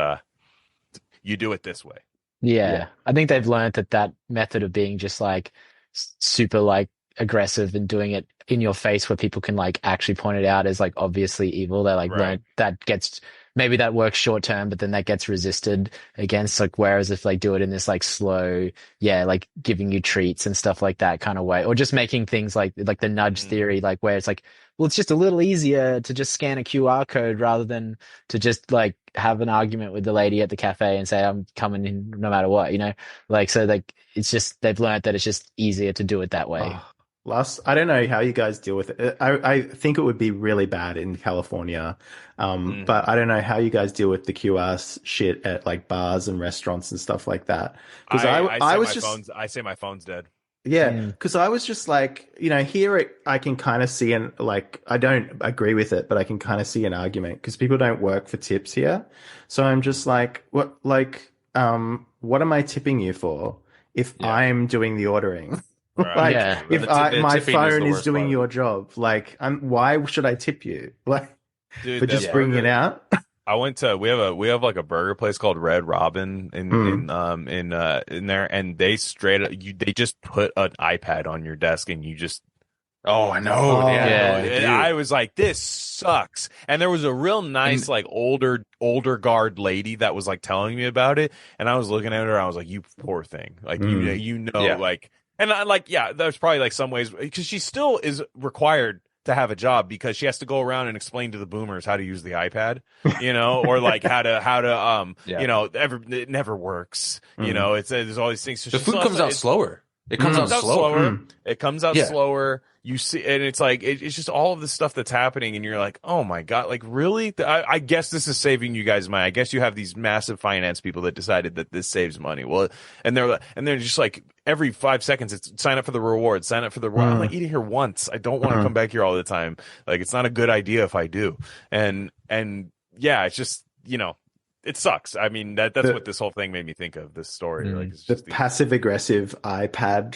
you do it this way. Yeah. I think they've learned that method of being just like super like aggressive and doing it in your face where people can like actually point it out as like obviously evil. They like learn that gets, maybe that works short term, but then that gets resisted against. Like, whereas if they do it in this like slow, like giving you treats and stuff like that kind of way, or just making things like the nudge theory, like where it's like, well, it's just a little easier to just scan a QR code rather than to just like have an argument with the lady at the cafe and say, I'm coming in no matter what, you know, like, so like, it's just, they've learned that it's just easier to do it that way. I don't know how you guys deal with it. I think it would be really bad in California. But I don't know how you guys deal with the QR shit at like bars and restaurants and stuff like that. Because I say my phone's dead. Yeah, because I was just like, you know, I can kind of see, and like, I don't agree with it, but I can kind of see an argument because people don't work for tips here. So I'm just like, what am I tipping you for if I'm doing the ordering? Like, if my phone is doing your job, like, why should I tip you? Like, dude, for just bringing it out? I went to we have like a burger place called Red Robin in there, and they they just put an iPad on your desk and you just I know. I was like, this sucks. And there was a real nice like older guard lady that was like telling me about it, and I was looking at her, I was like, you poor thing, like like, and I like, there's probably like some ways, because she still is required to have a job because she has to go around and explain to the boomers how to use the iPad, you know, or like how to you know, it never works, you know, it's there's all these things. So the food comes out slower. It comes out slower. It comes out slower. You see, and it's like, it's just all of this stuff that's happening, and you're like, oh my God, like really? I guess this is saving you guys money. I guess you have these massive finance people that decided that this saves money. Well, and they're just like, every 5 seconds, it's sign up for the reward, sign up for the reward. I'm like, eating here once. I don't want to come back here all the time. Like, it's not a good idea if I do. And it's just, you know, it sucks. I mean, that's what this whole thing made me think of, this story. Like, it's just passive aggressive iPad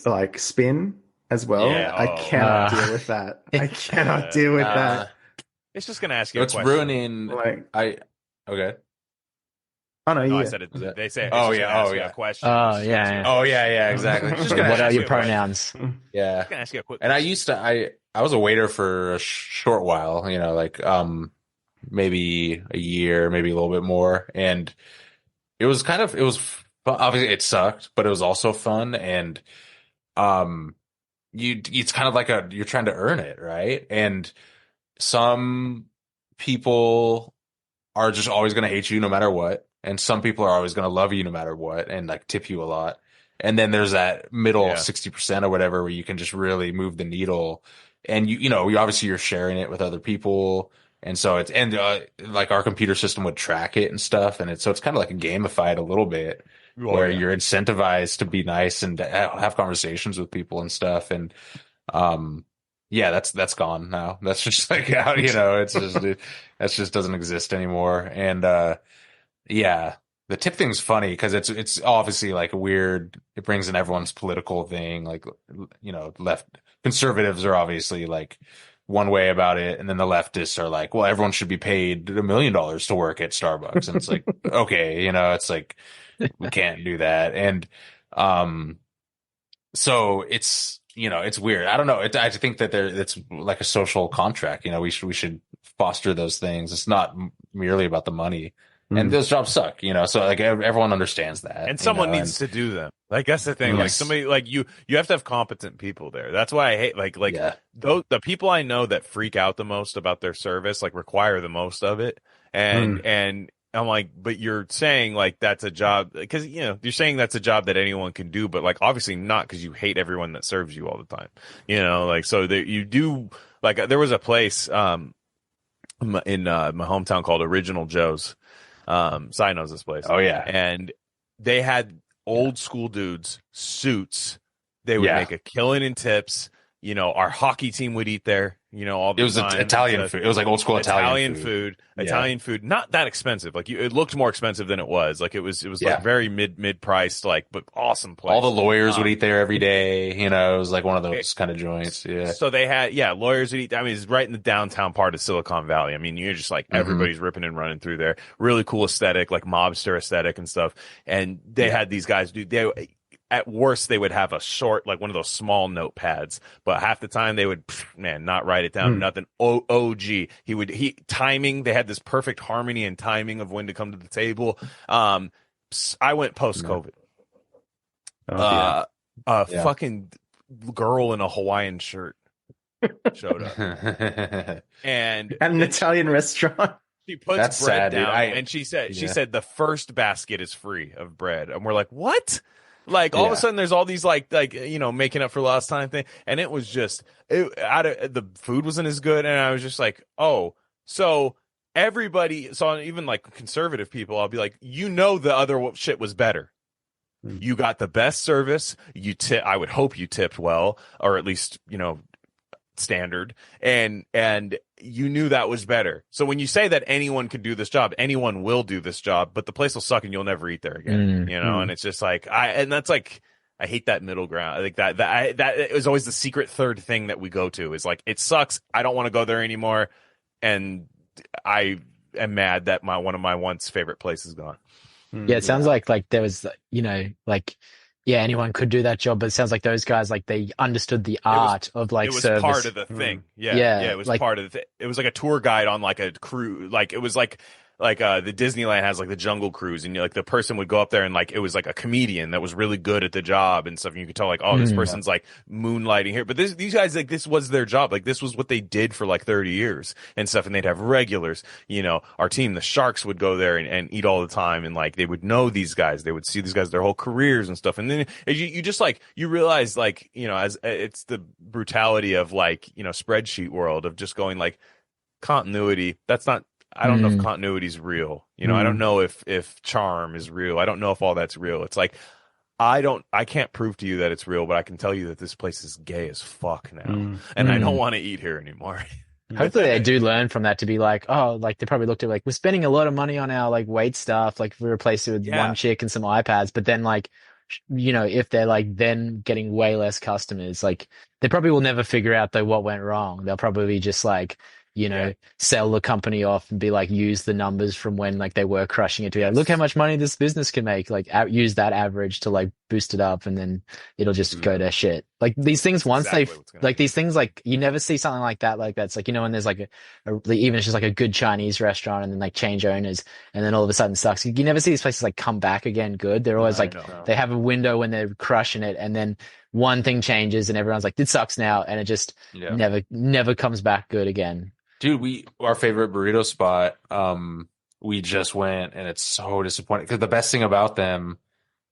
like spin as well. I cannot deal with that. I cannot deal with that. It's just gonna ask you. It's ruining. Like, okay. Oh no, I said it. They say. Question. Exactly. What are your pronouns? Yeah. Just gonna ask you a quick. And I used to. I was a waiter for a short while. You know, like maybe a year, maybe a little bit more, and it was obviously it sucked, but it was also fun, and it's kind of like you're trying to earn it, right? And some people are just always going to hate you no matter what, and some people are always going to love you no matter what and like tip you a lot. And then there's that middle 60% or whatever where you can just really move the needle, and you obviously you're sharing it with other people. And so like our computer system would track it and stuff. And it's kind of like a gamified a little bit where you're incentivized to be nice and to have conversations with people and stuff. And, that's gone now. That's just like how, it's just, that just doesn't exist anymore. And, the tip thing's funny because it's obviously like a weird. It brings in everyone's political thing. Like, you know, left conservatives are obviously like one way about it, and then the leftists are like, well, everyone should be paid $1 million to work at Starbucks, and it's like, okay, you know, it's like we can't do that, and so it's, you know, it's weird. I don't know. I think that it's like a social contract. You know, we should foster those things. It's not merely about the money. And those jobs suck, you know, so like everyone understands that. And someone needs to do them. Like, that's the thing. Yes. Like, somebody, like you have to have competent people there. That's why I hate, the people I know that freak out the most about their service, like, require the most of it. And I'm like, but you're saying, like, that's a job, because, you know, you're saying that's a job that anyone can do, but, like, obviously not, because you hate everyone that serves you all the time. You know, like, so that you do, like, there was a place in my hometown called Original Joe's. Psi knows this place. Oh yeah. And they had old school dudes, suits. They would make a killing in tips. You know, our hockey team would eat there, you know, all the time. It was Italian food. It was like old school Italian food. Italian food, not that expensive. Like, it looked more expensive than it was. Like, it was like very mid priced, like, but awesome place. All the lawyers would eat there every day. You know, it was like one of those kind of joints. Yeah. So they had, lawyers would eat. I mean, it's right in the downtown part of Silicon Valley. I mean, you're just like, everybody's ripping and running through there. Really cool aesthetic, like mobster aesthetic and stuff. And they had these guys at worst, they would have a short, like one of those small notepads, but half the time they would, not write it down, nothing. OG. Timing, they had this perfect harmony and timing of when to come to the table. I went post-COVID. Fucking girl in a Hawaiian shirt showed up. and At an Italian restaurant. She puts bread down, and she said the first basket is free of bread. And we're like, what? Like, all of a sudden, there's all these like you know, making up for lost time thing, and it was just the food wasn't as good, and I was just like, oh, so everybody, so even like conservative people, I'll be like, you know, the other shit was better. You got the best service. I would hope you tipped well, or at least, you know, standard, and you knew that was better. So when you say that anyone could do this job, anyone will do this job, but the place will suck and you'll never eat there again. You know, and it's just like, and that's like, I hate that middle ground. I think that it was always the secret third thing that we go to, is like, it sucks, I don't want to go there anymore, and I am mad that one of my once favorite places is gone. Yeah, it sounds like there was, you know, like, anyone could do that job, but it sounds like those guys, like, they understood the art of like service. It was part of the thing. It was like, part of the thing. It was like a tour guide on like a cruise. Like, it was like the Disneyland has like the Jungle Cruise, and like the person would go up there and like, it was like a comedian that was really good at the job and stuff. And you could tell like, oh, this person's like moonlighting here. But these guys, like, this was their job. Like, this was what they did for like 30 years and stuff. And they'd have regulars, you know, our team, the Sharks, would go there and eat all the time. And like, they would know these guys, they would see these guys their whole careers and stuff. And then you just like, you realize, like, you know, as it's the brutality of like, you know, spreadsheet world of just going like, continuity. That's not, I don't know if continuity is real. You know, I don't know if charm is real. I don't know if all that's real. It's like, I can't prove to you that it's real, but I can tell you that this place is gay as fuck now. And I don't want to eat here anymore. Hopefully they do learn from that to be like, oh, like they probably looked at like, we're spending a lot of money on our like wait staff. Like, if we replace it with one chick and some iPads, but then like, you know, if they're like then getting way less customers, like they probably will never figure out though what went wrong. They'll probably just like, you know, sell the company off and be like, use the numbers from when like they were crushing it to be like, look how much money this business can make, like use that average to like boost it up, and then it'll just go to shit. Like these things, once these things, like you never see something like that. Like that's like, you know, when there's like even it's just like a good Chinese restaurant and then like change owners and then all of a sudden sucks. You never see these places like come back again good. They're always they have a window when they're crushing it, and then one thing changes and everyone's like, this sucks now, and it just never comes back good again. Dude, our favorite burrito spot, we just went, and it's so disappointing because the best thing about them,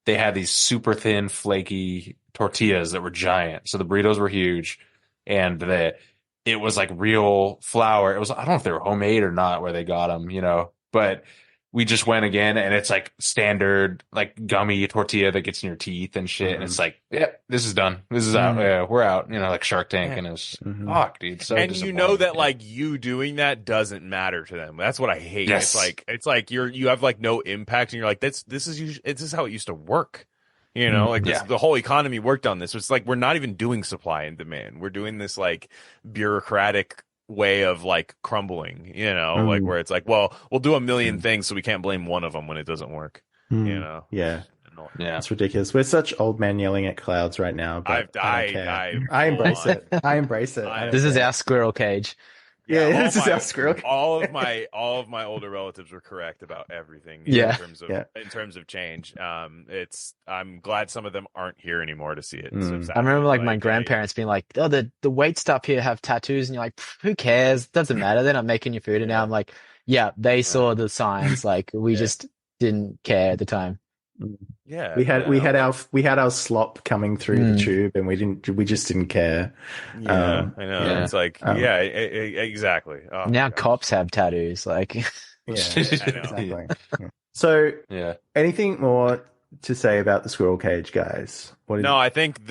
they had these super thin, flaky tortillas that were giant. So the burritos were huge, and it was like real flour. It was, I don't know if they were homemade or not, where they got them, you know, but we just went again, and it's like standard, like gummy tortilla that gets in your teeth and shit. And it's like, yep, this is done. This is out. Yeah, we're out. You know, like Shark Tank, and it's fuck, dude. So and you know that like you doing that doesn't matter to them. That's what I hate. Yes. It's like you have like no impact, and you're like, this is how it used to work. You know, like the whole economy worked on this. It's like we're not even doing supply and demand. We're doing this like bureaucratic way of like crumbling, you know, like where it's like, well, we'll do a million things, so we can't blame one of them when it doesn't work. You know, yeah, it's ridiculous. We're such old men yelling at clouds right now. But I embrace it. I embrace it. This is our Squirrel Cage. Yeah, this is our Squirrel Cage. All of my older relatives were correct about everything. Yeah. In terms of change. I'm glad some of them aren't here anymore to see it. I remember like my grandparents being like, "Oh, the wait staff here have tattoos," and you're like, "Who cares? Doesn't matter. They're not making your food." And now I'm like, "Yeah, they saw the signs. Like we just didn't care at the time." Yeah, we had our slop coming through the tube, and we just didn't care. Yeah, I know. Yeah. It's like exactly. Oh, now cops have tattoos, like exactly. So, anything more to say about the Squirrel Cage, guys? I think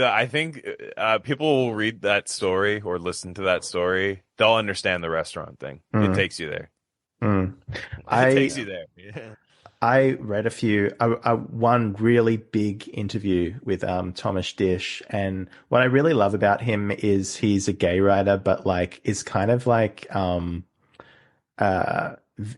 people will read that story or listen to that story. They'll understand the restaurant thing. It takes you there. It takes you there. Yeah. I read one really big interview with Thomas Disch, and what I really love about him is he's a gay writer, but like is kind of like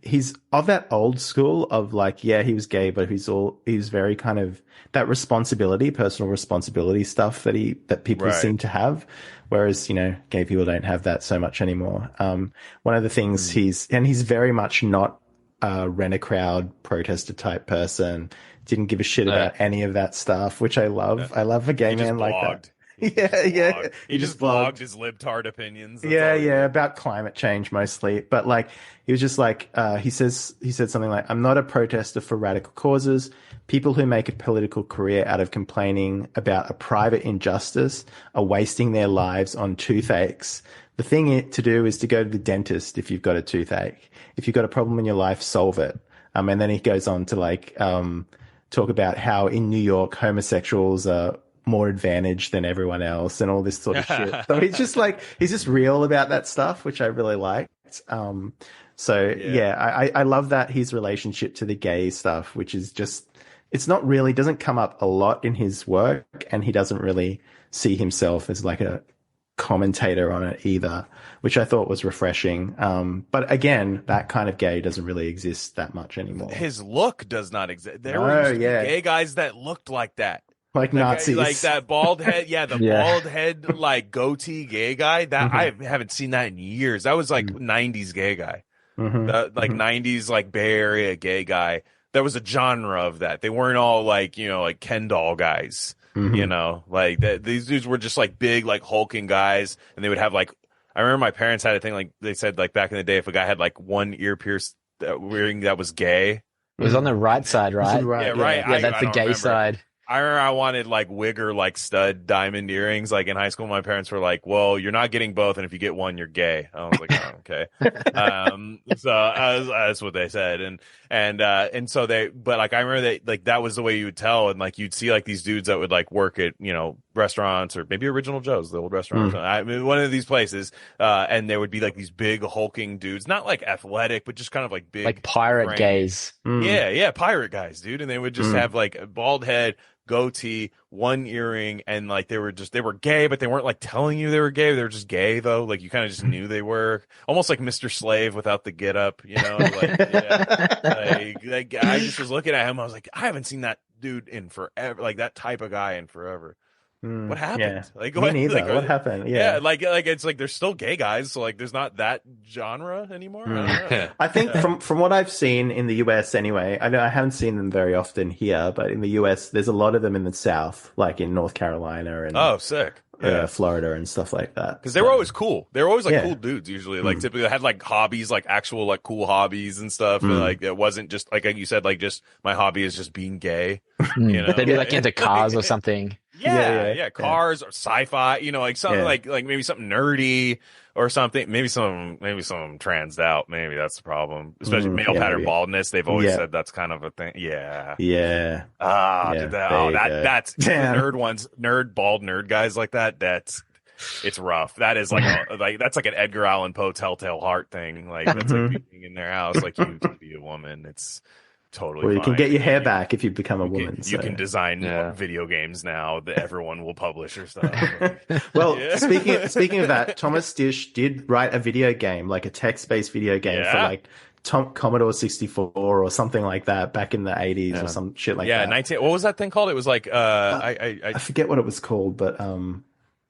he's of that old school of like, yeah, he was gay, but he's very kind of that personal responsibility stuff that people seem to have, whereas, you know, gay people don't have that so much anymore. One of the things he's very much not rent a crowd protester type person, didn't give a shit about any of that stuff, which I love. I love a gay man like that. He just blogged his libtard opinions. About climate change mostly. But like, he was just like, he said something like, "I'm not a protester for radical causes. People who make a political career out of complaining about a private injustice are wasting their lives on toothaches. The thing to do is to go to the dentist if you've got a toothache. If you've got a problem in your life, solve it." And then he goes on to like talk about how in New York homosexuals are more advantaged than everyone else and all this sort of shit. So he's just real about that stuff, which I really liked. I love that his relationship to the gay stuff, which is just, doesn't come up a lot in his work, and he doesn't really see himself as like a commentator on it either, which I thought was refreshing. But again, that kind of gay doesn't really exist that much anymore. His look does not exist. There were gay guys that looked like that. Like Nazis. Like that bald head. Yeah, bald head, like goatee gay guy. That I haven't seen that in years. That was like 90s gay guy. 90s like Bay Area gay guy. There was a genre of that. They weren't all like, you know, like Ken doll guys. You know, like these dudes were just like big, like hulking guys, and they would have like, I remember my parents had a thing, like they said, like back in the day, if a guy had like one ear pierced that was gay. It was on the right side, right? Yeah, right. Yeah, that's the gay side. I remember I wanted like wigger, like stud diamond earrings. Like in high school, my parents were like, "Well, you're not getting both, and if you get one, you're gay." I was like, "Oh, okay." So that's what they said, and so but like I remember that was the way you would tell, and like you'd see like these dudes that would like work at, you know, restaurants or maybe Original Joe's, the old restaurant. I mean, one of these places, and there would be like these big hulking dudes, not like athletic, but just kind of like big, like pirate gays. Yeah, pirate guys, dude, and they would just have like a bald head, goatee, one earring, and like they were gay, but they weren't like telling you they were gay. They were just gay though. Like you kind of just knew they were, almost like Mr. Slave without the get up, you know? Like I just was looking at him. I was like, I haven't seen that dude in forever, like that type of guy in forever. What happened? Yeah. Like Me neither. Like, what happened? Yeah, like it's like there's still gay guys, so like there's not that genre anymore. I don't know. I think from what I've seen in the US anyway, I haven't seen them very often here, but in the US there's a lot of them in the South, like in North Carolina and sick. Florida and stuff like that. Because they were always cool. They were always like cool dudes usually. Like typically they had like hobbies, like actual like cool hobbies and stuff. And like it wasn't just like you said, like just my hobby is just being gay. You know? They'd be like into cars or something. Yeah, cars or sci-fi, you know, like something like maybe something nerdy or something. Maybe some of them transed out. Maybe that's the problem. Especially male pattern baldness. They've always said that's kind of a thing. Yeah. Yeah. That's the bald nerd guys like that. It's rough. That is that's like an Edgar Allan Poe Telltale Heart thing. Like that's like being in their house. Like you can be a woman. It's totally. Well, you fine. can get your hair back if you become a woman. You can design video games now that everyone will publish or stuff. Well, speaking of that, Thomas Disch did write a video game, like a text-based video game for like Commodore 64 or something like that back in the 80s or some shit like that. What was that thing called? It was like I forget what it was called, but I'm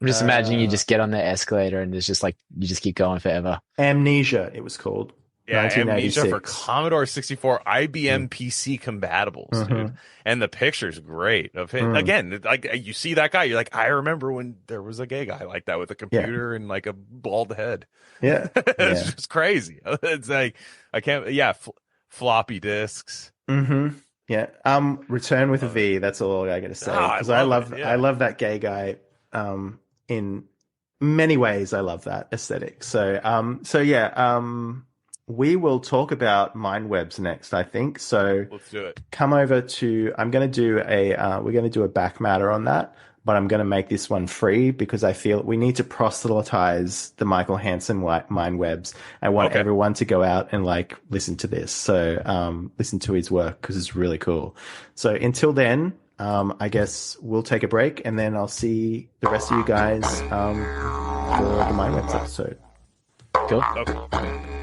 just imagining you just get on the escalator and it's just like you just keep going forever. Amnesia, it was called. Yeah, Amnesia for Commodore 64, IBM PC compatibles, dude. And the picture's great of him. Again, like you see that guy, you're like, I remember when there was a gay guy like that with a computer and like a bald head. Yeah, it's just crazy. It's like I can't. Yeah, floppy disks. Yeah. Return with a V. That's all I got to say. Because I love that gay guy. In many ways, I love that aesthetic. So we will talk about mind webs next, I think. So let's do it. Come over to, we're going to do a back matter on that, but I'm going to make this one free because I feel we need to proselytize the Michael Hansen mind webs. I want everyone to go out and like listen to this. So, listen to his work because it's really cool. So until then, I guess we'll take a break and then I'll see the rest of you guys for the Mind Webs episode. Cool. Okay.